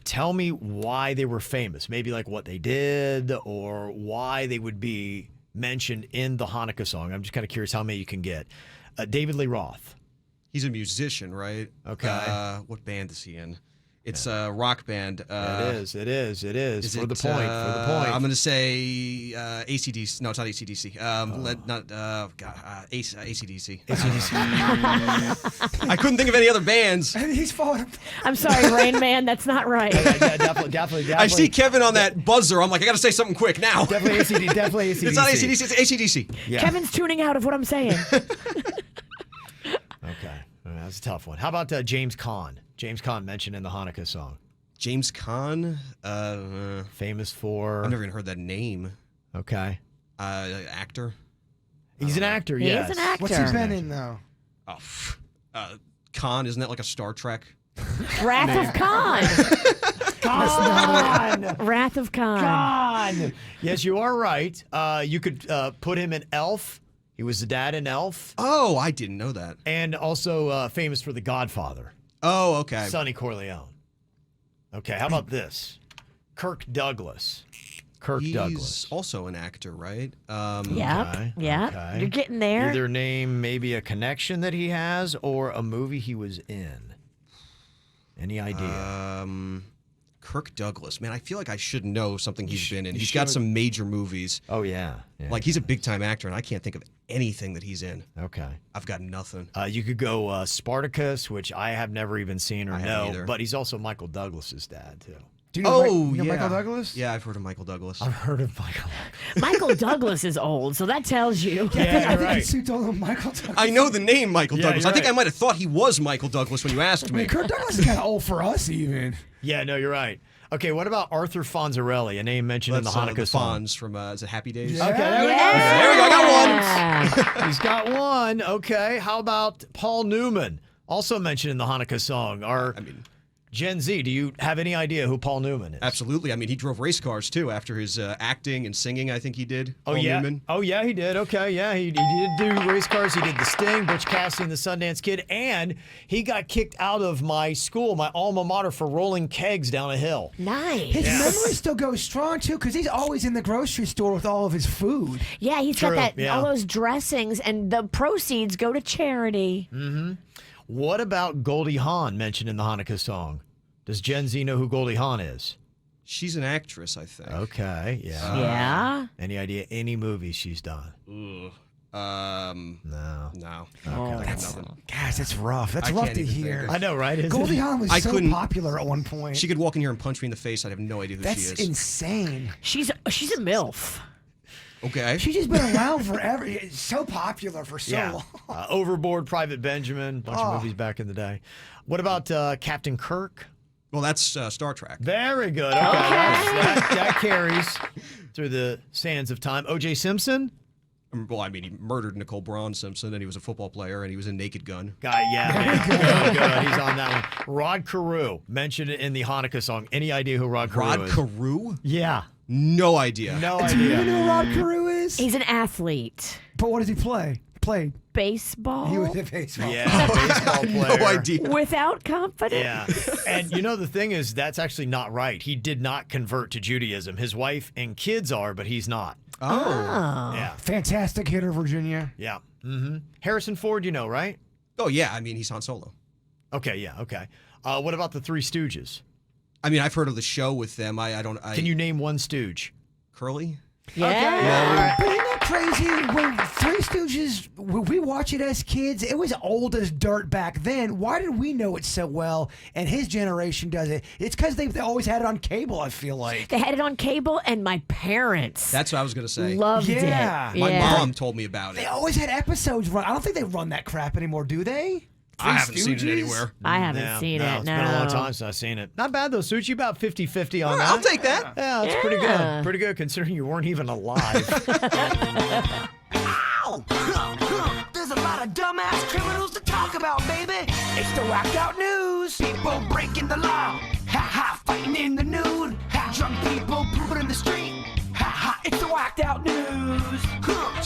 Tell me why they were famous. Maybe like what they did or why they would be mentioned in the Hanukkah song. I'm just kind of curious how many you can get. David Lee Roth. He's a musician, right? Okay. What band is he in? It's a rock band. It is. For the point. I'm going to say ACDC. No, it's not ACDC. ACDC. I couldn't think of any other bands. He's falling. I'm sorry, Rain Man. That's not right. Yeah, definitely. I see Kevin on that buzzer. I'm like, I got to say something quick now. Definitely ACDC. It's not ACDC. It's ACDC. Yeah. Kevin's tuning out of what I'm saying. Okay. That's a tough one. How about James Caan? James Caan mentioned in the Hanukkah song. James Caan. Famous for... I've never even heard that name. Okay. Actor. He's an actor, He yes. is an actor. What's he been in, though? Oh, Khan, isn't that like a Star Trek? Wrath of Khan. Khan. Wrath of Khan. Khan. Yes, you are right. You could put him in Elf. He was the dad in Elf. Oh, I didn't know that. And also famous for The Godfather. Oh, okay. Sonny Corleone. Okay, how about this? Kirk Douglas. He's also an actor, right? Yep. Okay, Yep. okay. You're getting there. Either name maybe a connection that he has or a movie he was in. Any idea? Kirk Douglas. Man, I feel like I should know something he's been in. He's got some major movies. Oh, yeah. Like, he's a big-time actor, and I can't think of anything that he's in. Okay. I've got nothing. You could go Spartacus, which I have never even seen or I haven't know, either. but he's also Michael Douglas's dad, too. Do you know, yeah. Michael Douglas? Yeah, I've heard of Michael Douglas. I've heard of Michael. Michael Douglas is old, so that tells you. Yeah, I think it's too old of Michael Douglas. I know the name Michael Douglas. you're I think right. I might have thought he was Michael Douglas when you asked I me. mean, Kirk Douglas is kind of old for us, even. Yeah, no, you're right. Okay, what about Arthur Fonzarelli, a name mentioned in the Hanukkah the song? Fonz from, is it Happy Days? Yeah. Okay, there we go. There we go, I got one. Yeah. He's got one. Okay, how about Paul Newman, also mentioned in the Hanukkah song? I mean, Gen Z, do you have any idea who Paul Newman is? absolutely. I mean, he drove race cars, too, after his acting and singing, I think he did. Oh, Paul yeah. Newman. Oh, yeah, he did. Okay, yeah, he did do race cars. He did The Sting, Butch Cassidy and the Sundance Kid, and he got kicked out of my school, my alma mater, for rolling kegs down a hill. Nice. His memory still goes strong, too, because he's always in the grocery store with all of his food. Yeah, he's True, got yeah. all those dressings, and the proceeds go to charity. What about Goldie Hawn, mentioned in the Hanukkah song? Does Gen Z know who Goldie Hawn is? She's an actress, I think. Okay, yeah. Yeah. Any idea any movies she's done? No. No. No. Okay. I got nothing. Gosh, that's rough. That's I rough can't to even hear. think I know, right? Isn't Goldie it? Hawn was I so couldn't- popular at one point. She could walk in here and punch me in the face. I'd have no idea who That's she is. insane. She's a MILF. Okay. She's just been around forever. It's so popular for so Yeah. long. Overboard, Private Benjamin, bunch of movies back in the day. What about Captain Kirk? Well, that's Star Trek. Very good. Okay. That carries through the sands of time. O.J. Simpson? Well, I mean, he murdered Nicole Braun Simpson, and he was a football player, and he was in Naked Gun. Guy, yeah. Man. Good. He's on that one. Rod Carew, mentioned it in the Hanukkah song. Any idea who Rod Carew Rod is? Carew? Yeah. No idea. No Do you idea. know who Rod Carew is? He's an athlete. But what does he play? Played. Baseball. He was a baseball. Yeah, baseball player. No idea. Without confidence. Yeah. And you know, the thing is, that's actually not right. He did not convert to Judaism. His wife and kids are, but he's not. Oh. Yeah. Fantastic hitter, Virginia. Yeah. Harrison Ford, you know, right? Oh, yeah. I mean, he's Han Solo. Okay, yeah, okay. What about the Three Stooges? I mean, I've heard of the show with them. Can you name one Stooge? Curly? Yeah. But isn't that crazy? When Three Stooges, when we watch it as kids, it was old as dirt back then. Why did we know it so well and his generation does it? It's because they always had it on cable, I feel like. They had it on cable, and my parents That's what I was going to say. loved Yeah. it. My Yeah. mom told me about it. They always had episodes run. I don't think they run that crap anymore, do they? I haven't seen it Stooges? anywhere. I haven't seen it. It's been a long time since I've seen it. Not bad, though, Suchi. About 50-50 on that. I'll take that. Yeah, that's pretty Yeah. good. Pretty good, considering you weren't even alive. There's a lot of dumbass criminals to talk about, baby. It's the whacked out news. People breaking the law. Ha ha, fighting in the nude. Ha, drunk people pooping in the street. Ha ha, it's the whacked out news.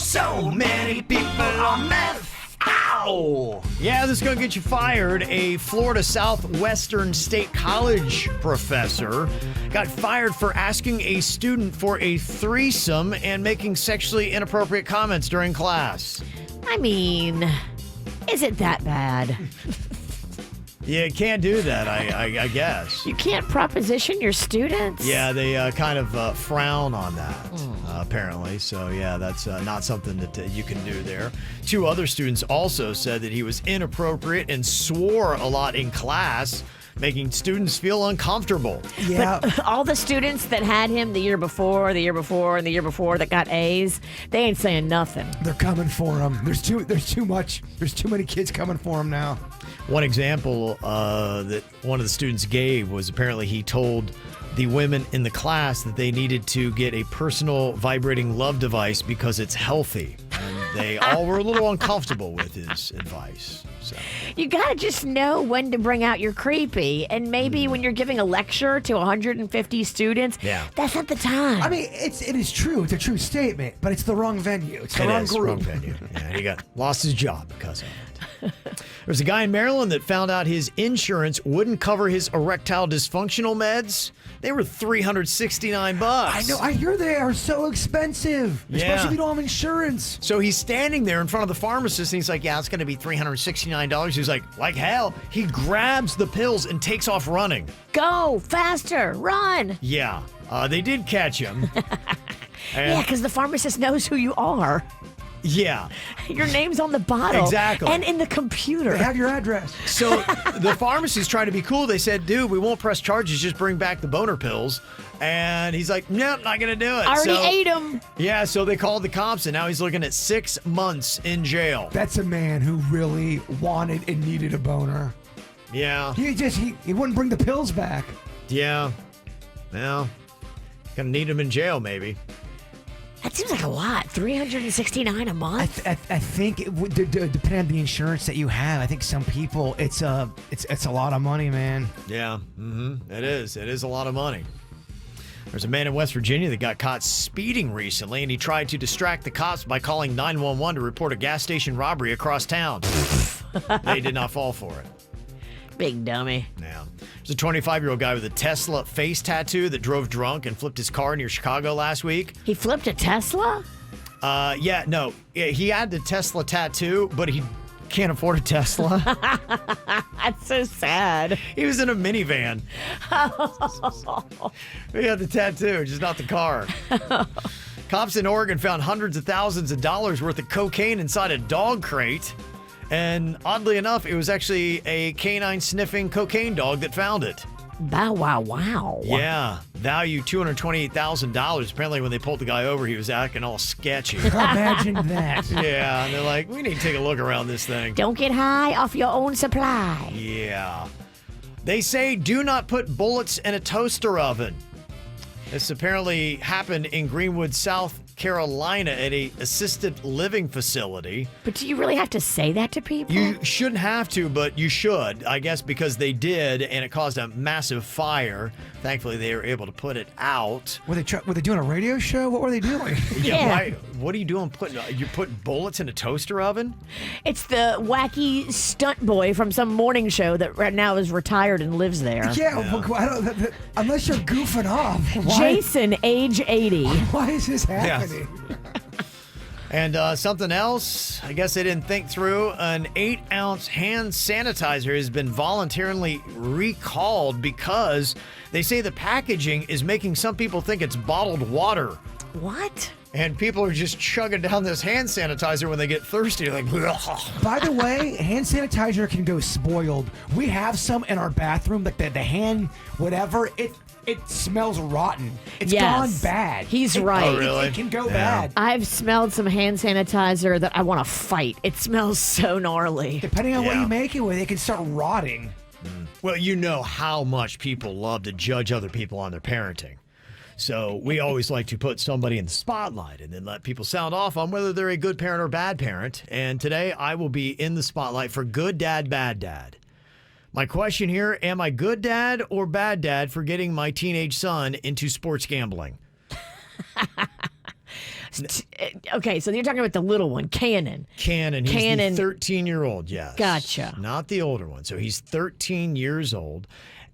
So many people on meth. Ow! Yeah, this is going to get you fired. A Florida Southwestern State College professor got fired for asking a student for a threesome and making sexually inappropriate comments during class. I mean, is it that bad? Yeah, can't do that, I guess. You can't proposition your students? Yeah, they kind of frown on that, apparently. So, yeah, that's not something that you can do there. Two other students also said that he was inappropriate and swore a lot in class, making students feel uncomfortable. Yeah. But all the students that had him the year before, and the year before that got A's, they ain't saying nothing. They're coming for him. There's too much. There's too many kids coming for him now. One example that one of the students gave was apparently he told the women in the class that they needed to get a personal vibrating love device because it's healthy. And They all were a little uncomfortable with his advice. So You got to just know when to bring out your creepy. And maybe when you're giving a lecture to 150 students, that's not the time. I mean, it is true. It's a true statement, but it's the wrong venue. It's the wrong group. Wrong venue. Yeah, he lost his job because of it. There's a guy in Maryland that found out his insurance wouldn't cover his erectile dysfunctional meds. They were $369. I know. I hear they are so expensive, especially if you don't have insurance. So he's standing there in front of the pharmacist, and he's like, "Yeah, it's going to be $369." He's like hell. He grabs the pills and takes off running. Go faster, run. Yeah, they did catch him. Yeah, because the pharmacist knows who you are. Yeah. Your name's on the bottle. Exactly. And in the computer. They have your address. So the pharmacy's trying to be cool. They said, "Dude, we won't press charges. Just bring back the boner pills." And he's like, "Nope, not going to do it." I already ate them. Yeah, so they called the cops, and now he's looking at 6 months in jail. That's a man who really wanted and needed a boner. Yeah. He wouldn't bring the pills back. Yeah. Well, gonna need him in jail, maybe. That seems like a lot. $369 a month. I think it would depend on the insurance that you have. I think some people, it's a lot of money, man. Yeah, it is. It is a lot of money. There's a man in West Virginia that got caught speeding recently, and he tried to distract the cops by calling 911 to report a gas station robbery across town. They did not fall for it. Big dummy. Yeah. There's a 25-year-old guy with a Tesla face tattoo that drove drunk and flipped his car near Chicago last week. He flipped a Tesla? He had the Tesla tattoo, but he can't afford a Tesla. That's so sad. He was in a minivan. He had the tattoo, just not the car. Cops in Oregon found hundreds of thousands of dollars worth of cocaine inside a dog crate. And oddly enough, it was actually a canine sniffing cocaine dog that found it. Wow. Yeah. Value $228,000. Apparently, when they pulled the guy over, he was acting all sketchy. Imagine that. Yeah. And they're like, we need to take a look around this thing. Don't get high off your own supply. Yeah. They say do not put bullets in a toaster oven. This apparently happened in Greenwood, South Carolina at a assisted living facility. But do you really have to say that to people? You shouldn't have to, but you should, I guess, because they did, and it caused a massive fire. Thankfully, they were able to put it out. Were they doing a radio show? What were they doing? Yeah. What are you doing? You put bullets in a toaster oven? It's the wacky stunt boy from some morning show that right now is retired and lives there. Yeah. Unless you're goofing off. Jason, age 80. Why is this happening? And something else, I guess they didn't think through. An 8-ounce hand sanitizer has been voluntarily recalled because they say the packaging is making some people think it's bottled water. What? And people are just chugging down this hand sanitizer when they get thirsty. Like, ugh. By the way, hand sanitizer can go spoiled. We have some in our bathroom, but the hand, whatever, it smells rotten. It's gone bad. He's right. Oh, really? It can go bad. I've smelled some hand sanitizer that I want to fight. It smells so gnarly. Depending on what you make it with, it can start rotting. Well, you know how much people love to judge other people on their parenting. So we always like to put somebody in the spotlight and then let people sound off on whether they're a good parent or bad parent. And today I will be in the spotlight for good dad, bad dad. My question here, am I good dad or bad dad for getting my teenage son into sports gambling? Okay, so you're talking about the little one, Cannon. Cannon. He's Cannon. the 13-year-old, yes. Gotcha. Not the older one. So he's 13 years old.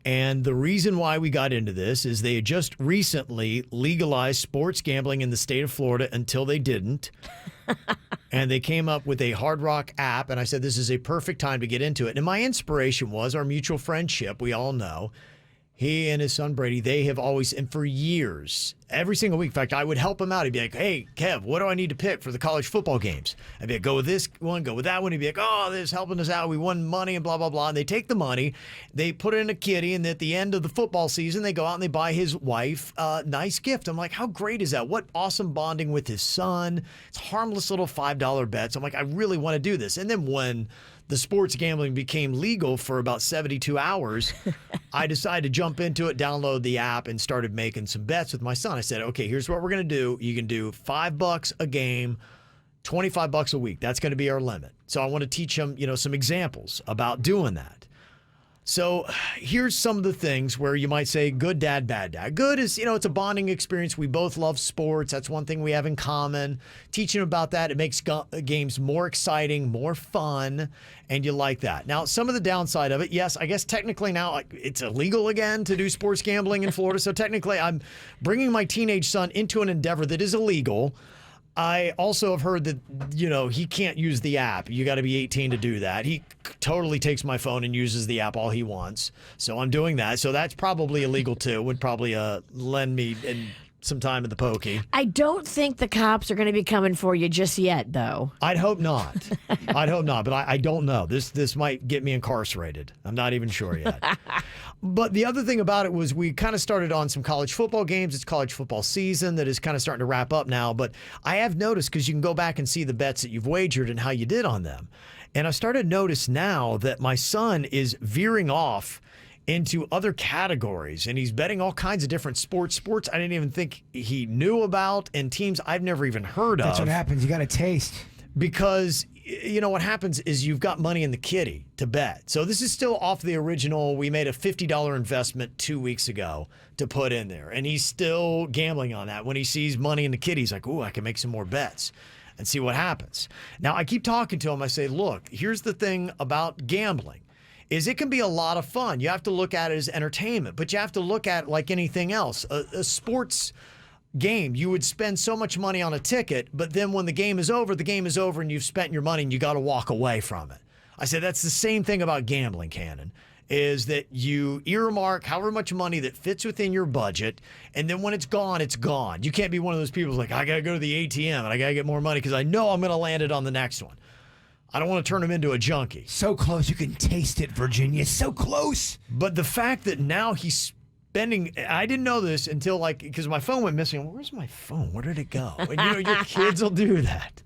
And the reason why we got into this is they had just recently legalized sports gambling in the state of Florida until they didn't. And they came up with a Hard Rock app, and I said, this is a perfect time to get into it. And my inspiration was our mutual friendship. We all know. He and his son Brady, they have always, and for years, every single week, in fact, I would help him out. He'd be like, hey, Kev, what do I need to pick for the college football games? I'd be like, go with this one, go with that one. He'd be like, oh, this is helping us out. We won money and blah, blah, blah. And they take the money, they put it in a kitty, and at the end of the football season, they go out and they buy his wife a nice gift. I'm like, how great is that? What awesome bonding with his son. It's harmless little $5 bets. I'm like, I really want to do this. And then when the sports gambling became legal for about 72 hours, I decided to jump into it, download the app, and started making some bets with my son. I said, okay, here's what we're going to do. You can do $5 a game, $25 a week. That's going to be our limit. So I want to teach them, some examples about doing that. So here's some of the things where you might say good dad, bad dad. Good is, it's a bonding experience. We both love sports. That's one thing we have in common. Teaching about that, it makes games more exciting, more fun, and you like that. Now, some of the downside of it, yes, I guess technically now it's illegal again to do sports gambling in Florida. So technically I'm bringing my teenage son into an endeavor that is illegal. I also have heard that, he can't use the app. You got to be 18 to do that. He totally takes my phone and uses the app all he wants. So I'm doing that. So that's probably illegal too. Would probably lend me some time in the pokey. I don't think the cops are going to be coming for you just yet, though. I'd hope not. But I don't know. This might get me incarcerated. I'm not even sure yet. But the other thing about it was we kind of started on some college football games. It's college football season that is kind of starting to wrap up now. But I have noticed, because you can go back and see the bets that you've wagered and how you did on them. And I started to notice now that my son is veering off into other categories, and he's betting all kinds of different sports I didn't even think he knew about, and teams I've never even heard of. That's what happens. You got to taste. Because what happens is you've got money in the kitty to bet. So this is still off the original. We made a $50 investment 2 weeks ago to put in there, and he's still gambling on that. When he sees money in the kitty, he's like, ooh, I can make some more bets and see what happens. Now, I keep talking to him. I say, look, here's the thing about gambling. Is it can be a lot of fun. You have to look at it as entertainment, but you have to look at it like anything else. A sports game, you would spend so much money on a ticket, but then when the game is over and you've spent your money and you got to walk away from it. I said that's the same thing about gambling, Cannon, is that you earmark however much money that fits within your budget, and then when it's gone, it's gone. You can't be one of those people who's like, I got to go to the ATM and I got to get more money because I know I'm going to land it on the next one. I don't want to turn him into a junkie. So close, you can taste it, Virginia. So close. But the fact that now he's spending, I didn't know this until because my phone went missing. Where's my phone? Where did it go? And your kids will do that.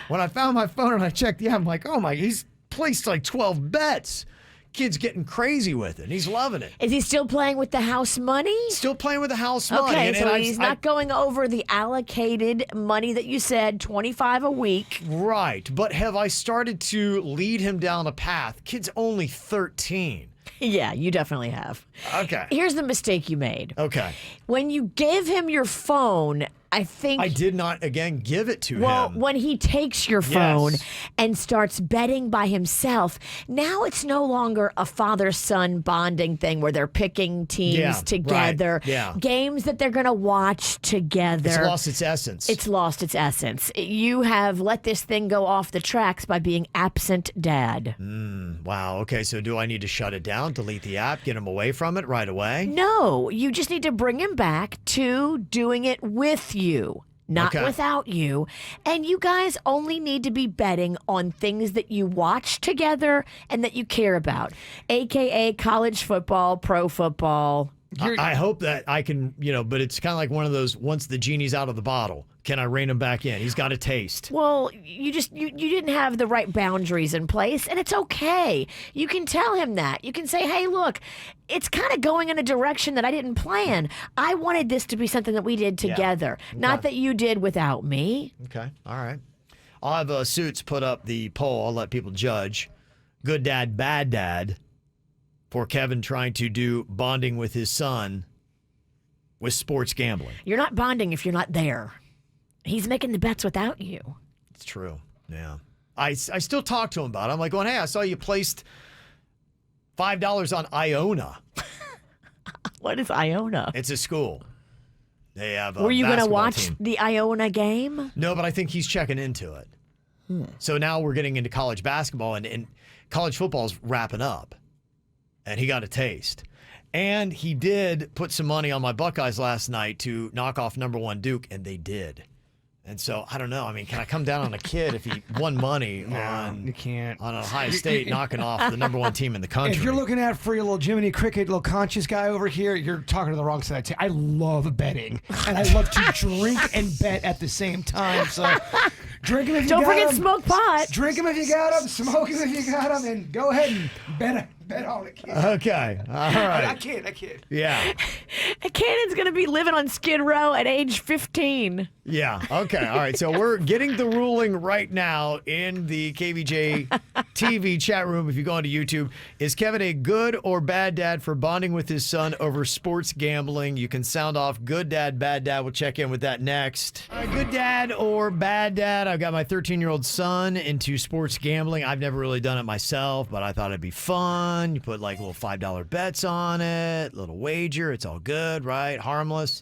When I found my phone and I checked the app, I'm like, oh my, he's placed like 12 bets. Kid's getting crazy with it. And he's loving it. Is he still playing with the house money? Still playing with the house money. Okay, so he's not going over the allocated money that you said, $25 a week. Right. But have I started to lead him down a path? Kid's only 13. Yeah, you definitely have. Okay. Here's the mistake you made. Okay. When you gave him your phone, I think... I did not, again, give it to him. Well, when he takes your phone and starts betting by himself, now it's no longer a father-son bonding thing where they're picking teams together. Right. Yeah. Games that they're going to watch together. It's lost its essence. It's lost its essence. You have let this thing go off the tracks by being absent dad. Wow. Okay, so do I need to shut it down, delete the app, get him away from it right away? No, you just need to bring him back to doing it with you, not without you. And you guys only need to be betting on things that you watch together and that you care about, aka college football, pro football. I hope that I can, but it's kind of like one of those, once the genie's out of the bottle, can I rein him back in? He's got a taste. Well, you didn't have the right boundaries in place, and it's okay. You can tell him that. You can say, hey, look, it's kind of going in a direction that I didn't plan. I wanted this to be something that we did together, not that you did without me. Okay, all right. I'll have Suits put up the poll. I'll let people judge. Good dad, bad dad. For Kevin trying to do bonding with his son with sports gambling. You're not bonding if you're not there. He's making the bets without you. It's true. Yeah. I still talk to him about it. I'm like, going, hey, I saw you placed $5 on Iona. What is Iona? It's a school. They have a Were you going to watch team. the Iona game? No, but I think he's checking into it. So now we're getting into college basketball, and college football's wrapping up. And he got a taste. And he did put some money on my Buckeyes last night to knock off #1 Duke, and they did. And so, I don't know. I mean, can I come down on a kid if he won money you can't. on Ohio State knocking off the #1 team in the country? If you're looking at for your little Jiminy Cricket, little conscious guy over here, you're talking to the wrong side. I love betting, and I love to drink and bet at the same time. So drink them if you got them. Don't forget smoke pot. Drink them if you got them. Smoke them if you got them. And go ahead and Bet on it, kid. Okay. All right. I kid. Yeah. Cannon's going to be living on Skid Row at age 15. Yeah. Okay. All right. So we're getting the ruling right now in the KVJ TV chat room. If you go onto YouTube, is Kevin a good or bad dad for bonding with his son over sports gambling? You can sound off good dad, bad dad. We'll check in with that next. All right, good dad or bad dad? I've got my 13-year-old son into sports gambling. I've never really done it myself, but I thought it'd be fun. You put like little $5 bets on it, little wager. It's all good, right? Harmless.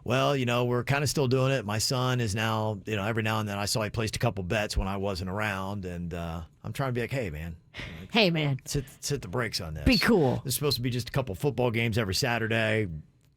Well, we're kind of still doing it. My son is now, every now and then I saw he placed a couple bets when I wasn't around, and I'm trying to be like, hey, man. Hey, man. Hit the brakes on this. Be cool. This is supposed to be just a couple football games every Saturday.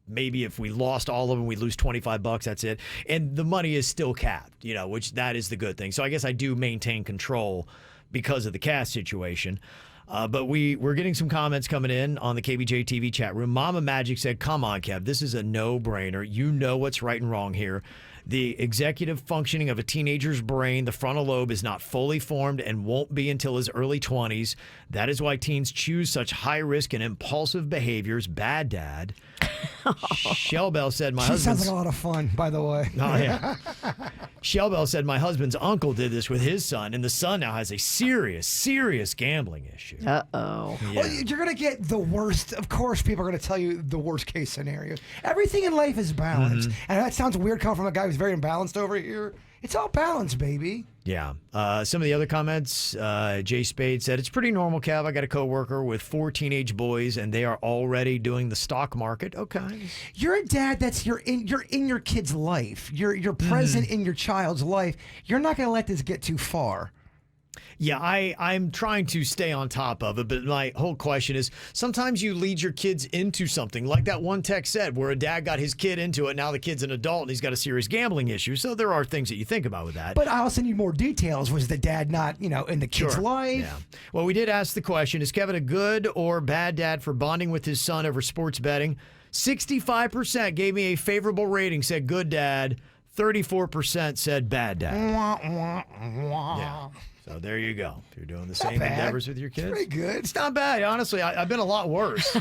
Maybe if we lost all of them, we lose $25. That's it. And the money is still capped, which that is the good thing. So I guess I do maintain control because of the cash situation. But we're getting some comments coming in on the KVJ TV chat room. Mama Magic said, come on, Kev, this is a no-brainer. You know what's right and wrong here. The executive functioning of a teenager's brain, the frontal lobe, is not fully formed and won't be until his early 20s. That is why teens choose such high-risk and impulsive behaviors. Bad dad. Shellbell said, my husband. Sounds like a lot of fun, by the way. Oh, yeah. Shellbell said, my husband's uncle did this with his son, and the son now has a serious gambling issue. Uh-oh. Yeah. Well, you're going to get the worst. Of course, people are going to tell you the worst case scenario. Everything in life is balanced. And that sounds weird coming from a guy who's very imbalanced over here. It's all balanced, baby. Yeah. Some of the other comments, Jay Spade said, it's pretty normal, Kev. I got a coworker with 4 teenage boys, and they are already doing the stock market. Okay. You're a dad you're in your kid's life. You're present in your child's life. You're not going to let this get too far. Yeah, I'm trying to stay on top of it, but my whole question is sometimes you lead your kids into something like that one text said where a dad got his kid into it. Now the kid's an adult and he's got a serious gambling issue. So there are things that you think about with that. But I also need more details. Was the dad not, in the kid's life? Yeah. Well, we did ask the question, is Kevin a good or bad dad for bonding with his son over sports betting? 65% gave me a favorable rating, said good dad. 34% said bad dad. Yeah. So there you go. If you're doing the same endeavors with your kids. Pretty good. It's not bad. Honestly, I've been a lot worse.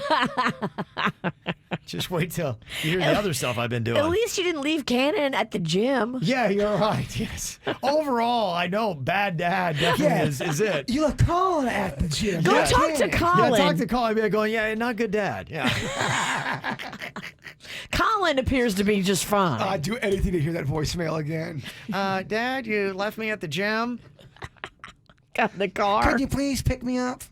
Just wait till you hear the other stuff I've been doing. At least you didn't leave Cannon at the gym. Yeah, you're right. Yes. Overall, I know bad dad definitely is it. You look Colin at the gym. Go talk to Colin. Yeah, talk to Colin. I'd be going, yeah, not good dad. Yeah. Colin appears to be just fine. I'd do anything to hear that voicemail again. Dad, you left me at the gym. Got in the car. Could you please pick me up?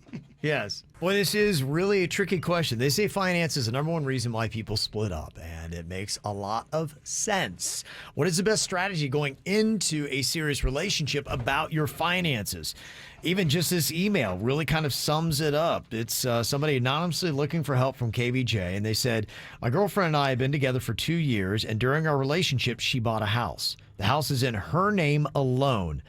Yes. Well, this is really a tricky question. They say finance is the number one reason why people split up, and it makes a lot of sense. What is the best strategy going into a serious relationship about your finances? Even just this email really kind of sums it up. It's somebody anonymously looking for help from KVJ, and they said, my girlfriend and I have been together for 2 years, and during our relationship, she bought a house. The house is in her name alone.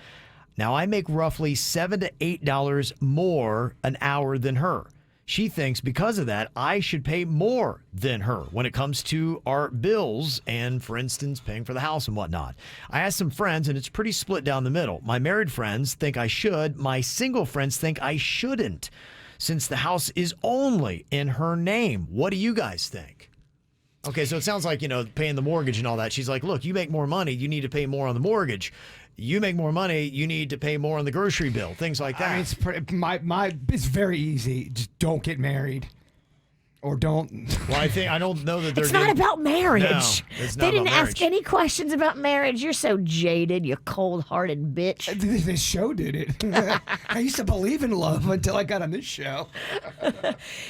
Now, I make roughly $7 to $8 more an hour than her. She thinks because of that, I should pay more than her when it comes to our bills and, for instance, paying for the house and whatnot. I asked some friends, and it's pretty split down the middle. My married friends think I should. My single friends think I shouldn't, since the house is only in her name. What do you guys think? Okay, so it sounds like, paying the mortgage and all that. She's like, look, you make more money. You need to pay more on the mortgage. You make more money, you need to pay more on the grocery bill, things like that. I mean, it's very easy. Just don't get married. Or don't. Well, I don't know that they're. It's not about marriage. No, it's not they didn't about ask any questions about marriage. You're so jaded, you cold-hearted bitch. This show did it. I used to believe in love until I got on this show.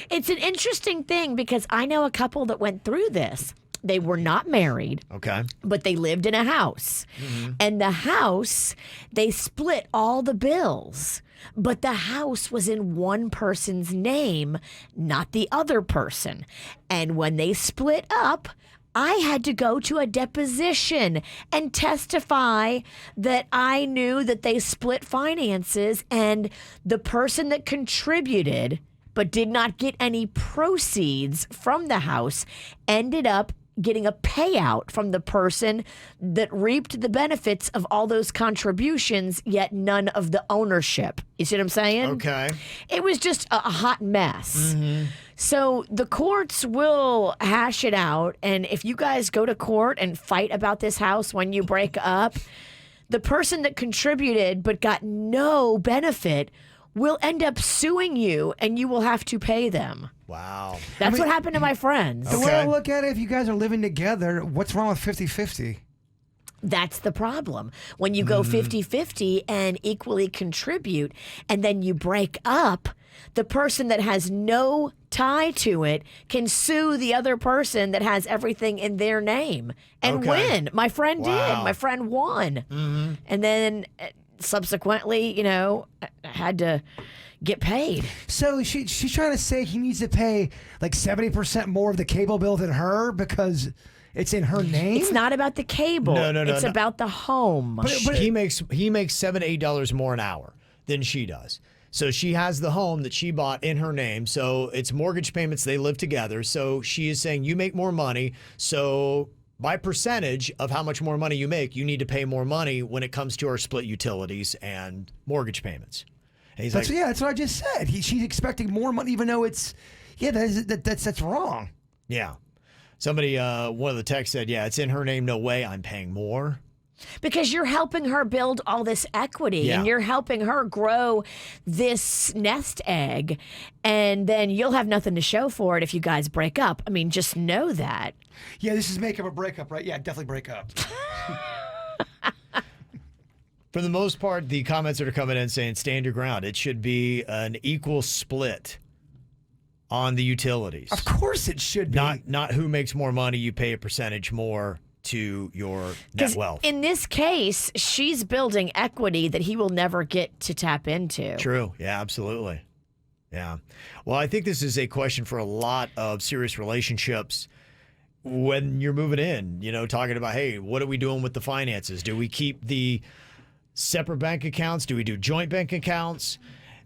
It's an interesting thing because I know a couple that went through this. They were not married. Okay. But they lived in a house. Mm-hmm. And the house, they split all the bills. But the house was in one person's name, not the other person. And when they split up, I had to go to a deposition and testify that I knew that they split finances, and the person that contributed but did not get any proceeds from the house ended up getting a payout from the person that reaped the benefits of all those contributions, yet none of the ownership. You see what I'm saying? Okay. It was just a hot mess. So the courts will hash it out. And if you guys go to court and fight about this house when you break up, the person that contributed but got no benefit will end up suing you, and you will have to pay them. Wow. That's what happened to my friends. The way I look at it, if you guys are living together, what's wrong with 50-50? That's the problem. When you go 50-50 and equally contribute, and then you break up, the person that has no tie to it can sue the other person that has everything in their name and win. My friend did. My friend won. And then subsequently, had to get paid. So she's trying to say he needs to pay like 70% more of the cable bill than her because it's in her name? It's not about the cable. No. It's about the home. But he makes $7 to $8 more an hour than she does. So she has the home that she bought in her name. So it's mortgage payments. They live together. So she is saying you make more money. So by percentage of how much more money you make, you need to pay more money when it comes to our split utilities and mortgage payments. And he's like, that's what I just said. She's expecting more money, even though it's that's wrong. yeah. Somebody, one of the texts said, yeah, it's in her name. No way I'm paying more. Because you're helping her build all this equity and you're helping her grow this nest egg, and then you'll have nothing to show for it if you guys break up. I mean, just know that. Yeah, this is make up or break up, right? Yeah, definitely break up. For the most part, the comments that are coming in saying stand your ground. It should be an equal split on the utilities. Of course it should be. Not who makes more money, you pay a percentage more to your net wealth. In this case, she's building equity that he will never get to tap into. True. Yeah, absolutely. Yeah. Well, I think this is a question for a lot of serious relationships when you're moving in, talking about, hey, what are we doing with the finances? Do we keep the separate bank accounts? Do we do joint bank accounts?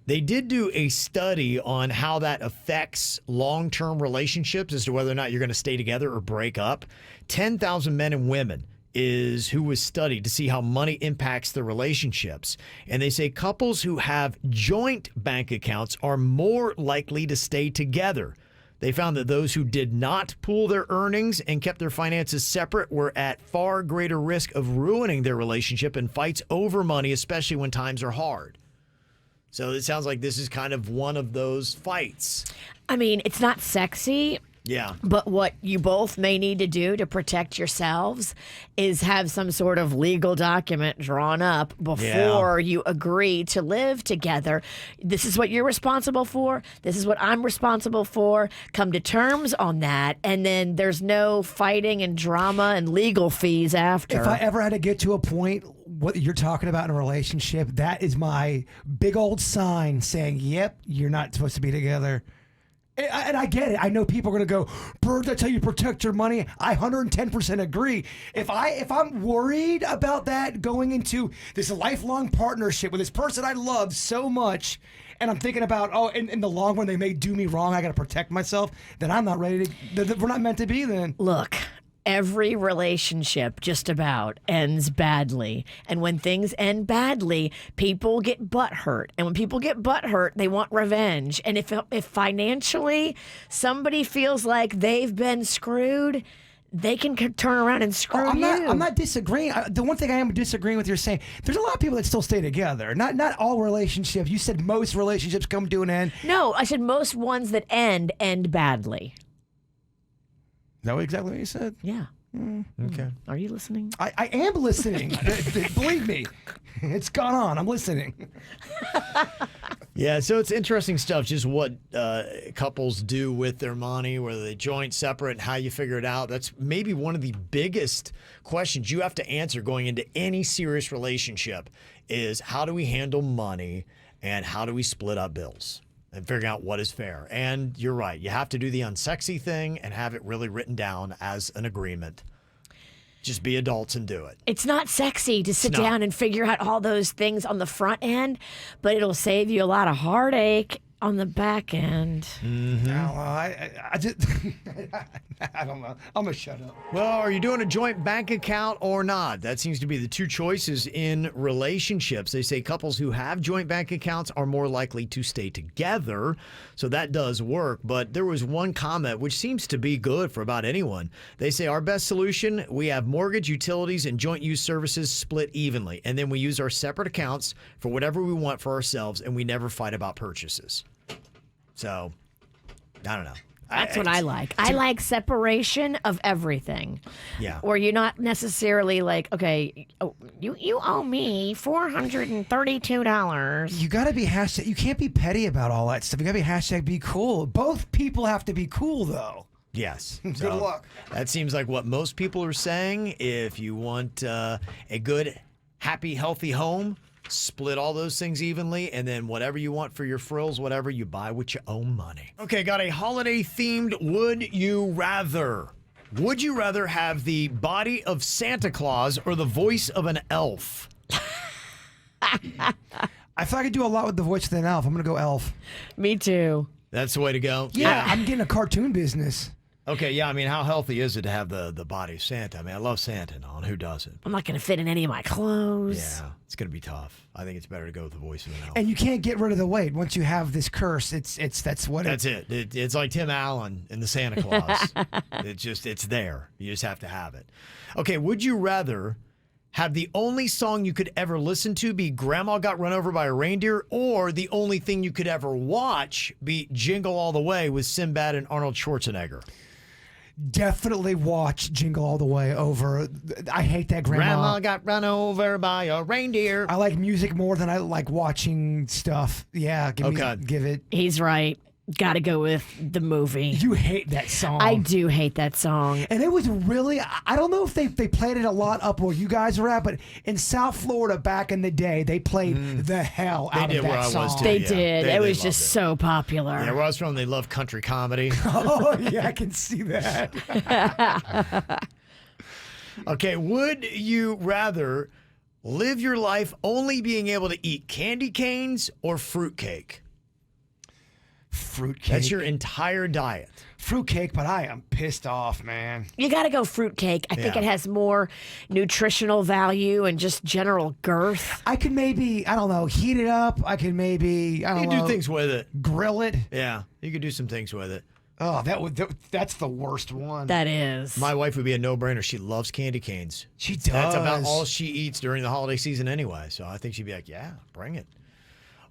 They did do a study on how that affects long-term relationships as to whether or not you're going to stay together or break up. 10,000 men and women is who was studied to see how money impacts the relationships. And they say couples who have joint bank accounts are more likely to stay together. They found that those who did not pool their earnings and kept their finances separate were at far greater risk of ruining their relationship in fights over money, especially when times are hard. So it sounds like this is kind of one of those fights. I mean, it's not sexy. Yeah. But what you both may need to do to protect yourselves is have some sort of legal document drawn up before you agree to live together. This is what you're responsible for. This is what I'm responsible for. Come to terms on that. And then there's no fighting and drama and legal fees after. If I ever had to get to a point, what you're talking about in a relationship, that is my big old sign saying, yep, you're not supposed to be together. And I get it. I know people are going to go, Bert, that's how you protect your money. I 110% agree. If I'm worried about that going into this lifelong partnership with this person I love so much, and I'm thinking about, in the long run, they may do me wrong, I got to protect myself, then I'm not ready to, we're not meant to be then. Look, every relationship just about ends badly. And when things end badly, people get butthurt. And when people get butthurt, they want revenge. And if financially somebody feels like they've been screwed, they can turn around and screw you. I'm not disagreeing. The one thing I am disagreeing with, you're saying, there's a lot of people that still stay together. Not all relationships. You said most relationships come to an end. No, I said most ones that end badly. Is that exactly what you said? Yeah. Okay. Are you listening? I am listening. Believe me. It's gone on. I'm listening. Yeah, so it's interesting stuff, just what couples do with their money, whether they joint, separate, and how you figure it out. That's maybe one of the biggest questions you have to answer going into any serious relationship is how do we handle money and how do we split up bills? And figuring out what is fair. And you're right. You have to do the unsexy thing and have it really written down as an agreement. Just be adults and do it. It's not sexy to sit down and figure out all those things on the front end, but it'll save you a lot of heartache on the back end. I just, I don't know. I'm gonna shut up. Well, are you doing a joint bank account or not? That seems to be the two choices in relationships. They say couples who have joint bank accounts are more likely to stay together. So that does work. But there was one comment which seems to be good for about anyone. They say our best solution, we have mortgage, utilities, and joint use services split evenly. And then we use our separate accounts for whatever we want for ourselves, and we never fight about purchases. So, I don't know. That's what I like. I like separation of everything. Yeah. Where you're not necessarily like, okay, you owe me $432. You gotta be hashtag. You can't be petty about all that stuff. You gotta be hashtag be cool. Both people have to be cool, though. Yes. Good So, luck. That seems like what most people are saying. If you want a good, happy, healthy home, split all those things evenly, and then whatever you want for your frills, whatever, you buy with your own money. Okay, got a holiday-themed Would You Rather. Would you rather have the body of Santa Claus or the voice of an elf? I thought I could do a lot with the voice of an elf. I'm gonna go elf. Me too. That's the way to go? Yeah, I'm getting a cartoon business. Okay, yeah, I mean, how healthy is it to have the body of Santa? I mean, I love Santa and all. Who doesn't? I'm not going to fit in any of my clothes. Yeah, it's going to be tough. I think it's better to go with the voice of an elf. And you can't get rid of the weight once you have this curse. That's what. That's it. It's like Tim Allen in the Santa Claus. It's there. You just have to have it. Okay, would you rather have the only song you could ever listen to be Grandma Got Run Over by a Reindeer, or the only thing you could ever watch be Jingle All the Way with Sinbad and Arnold Schwarzenegger? Definitely watch Jingle All the Way over. I hate that Grandma got run over by a reindeer. I like music more than I like watching stuff. Yeah, give it. He's right. Got to go with the movie. You hate that song. I do hate that song. And it was really, I don't know if they played it a lot up where you guys were at, but in South Florida back in the day, they played the hell out of that song. Too, they yeah. did. It was just so popular. Yeah, where I was from, they love country comedy. Oh, yeah, I can see that. Okay, would you rather live your life only being able to eat candy canes or fruitcake? Fruitcake. That's your entire diet. Fruitcake, but I am pissed off, man. You got to go fruitcake. I think it has more nutritional value and just general girth. I could maybe, I don't know, heat it up. I could maybe, I don't know. You do things with it. Grill it. Yeah, you could do some things with it. Oh, that's the worst one. That is. My wife would be a no-brainer. She loves candy canes. She does. That's about all she eats during the holiday season anyway. So I think she'd be like, yeah, bring it.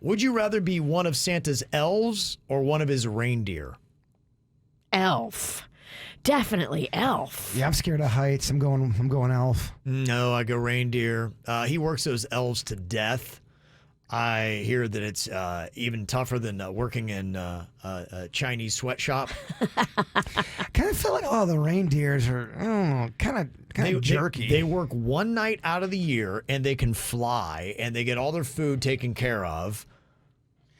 Would you rather be one of Santa's elves or one of his reindeer? Elf. Definitely elf. Yeah, I'm scared of heights. I'm going elf. No, I go reindeer. He works those elves to death. I hear that it's even tougher than working in a Chinese sweatshop. I kind of feel like a lot of the reindeers are kind of jerky. They work one night out of the year, and they can fly, and they get all their food taken care of.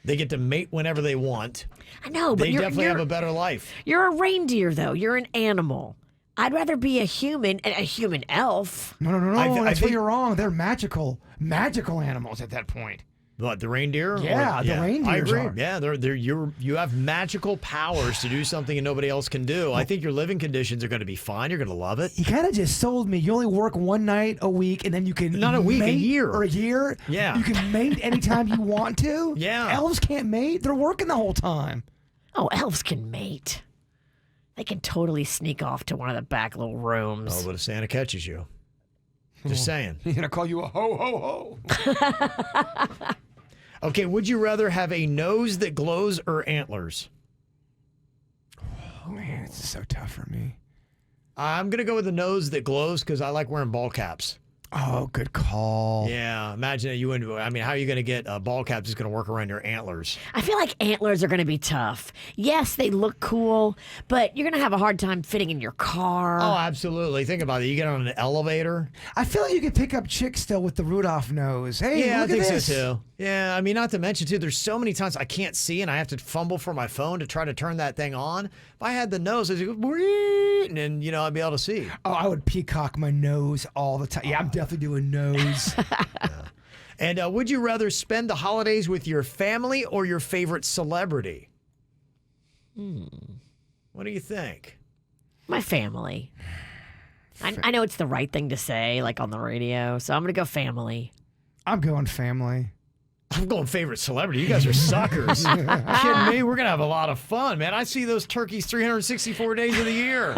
They get to mate whenever they want. I know, but they definitely have a better life. You're a reindeer, though. You're an animal. I'd rather be a human elf. No. That's where you're wrong. They're magical animals at that point. What, the reindeer? Yeah, the reindeers I agree. are. Yeah, you have magical powers to do something and nobody else can do. I think your living conditions are going to be fine. You're going to love it. You kind of just sold me. You only work one night a week, and then you can Not a week, a mate year. or a year. Yeah. You can mate anytime you want to. Yeah. Elves can't mate. They're working the whole time. Oh, elves can mate. They can totally sneak off to one of the back little rooms. Oh, but if Santa catches you. Just saying. He's going to call you a ho-ho-ho. Okay, would you rather have a nose that glows or antlers? Oh, man, this is so tough for me. I'm going to go with the nose that glows because I like wearing ball caps. Oh, good call. Yeah, imagine you wouldn't. I mean, how are you going to get ball caps that's going to work around your antlers? I feel like antlers are going to be tough. Yes, they look cool, but you're going to have a hard time fitting in your car. Oh, absolutely. Think about it. You get on an elevator. I feel like you could pick up chicks still with the Rudolph nose. Hey, Yeah, I look think at this. so too. Yeah, I mean, not to mention too, there's so many times I can't see and I have to fumble for my phone to try to turn that thing on. If I had the nose, I'd go, and then, I'd be able to see. Oh, I would peacock my nose all the time. Yeah, I'm definitely doing nose. And would you rather spend the holidays with your family or your favorite celebrity? What do you think? My family. I know it's the right thing to say, like on the radio, so I'm going to go family. I'm going family. I'm going favorite celebrity. You guys are suckers. Kidding me? We're going to have a lot of fun, man. I see those turkeys 364 days of the year.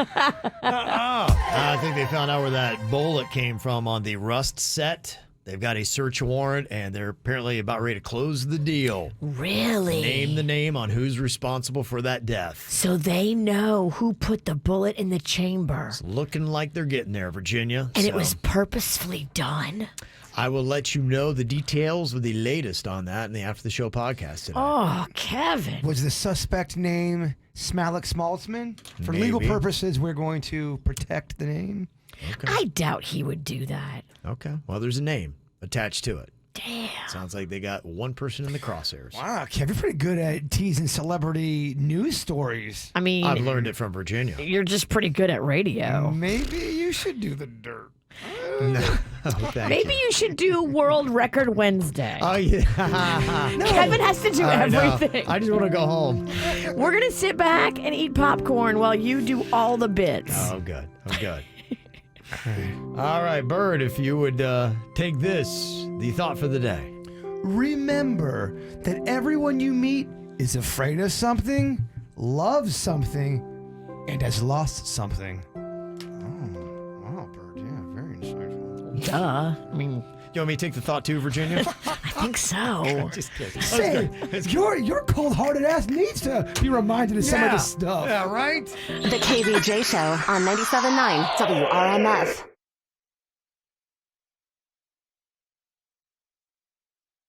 I think they found out where that bullet came from on the Rust set. They've got a search warrant, and they're apparently about ready to close the deal. Really? Name the name on who's responsible for that death. So they know who put the bullet in the chamber. It's looking like they're getting there, Virginia. And it was purposefully done. I will let you know the details of the latest on that in the After the Show podcast today. Oh, Kevin. Was the suspect name Smalek Smaltzman? For legal Maybe. purposes, we're going to protect the name. Okay. I doubt he would do that. Okay. Well, there's a name attached to it. Damn. Sounds like they got one person in the crosshairs. Wow, Kev, you're pretty good at teasing celebrity news stories. I mean, I've learned it from Virginia. you're just pretty good at radio. Maybe you should do the dirt. No, thank Maybe you should do World Record Wednesday. Oh, yeah. Kevin has to do I know. everything. I just want to go home. We're going to sit back and eat popcorn while you do all the bits. Oh, good. Oh, good. All right, Bird, if you would take this, the thought for the day. Remember that everyone you meet is afraid of something, loves something, and has lost something. Oh, wow, Bird, yeah, very insightful. Duh. I mean, You want me to take the thought too, Virginia? I think so. Just kidding. Say, your cold-hearted ass needs to be reminded of some of this stuff. Yeah, right? The KVJ Show on 97.9 WRMF.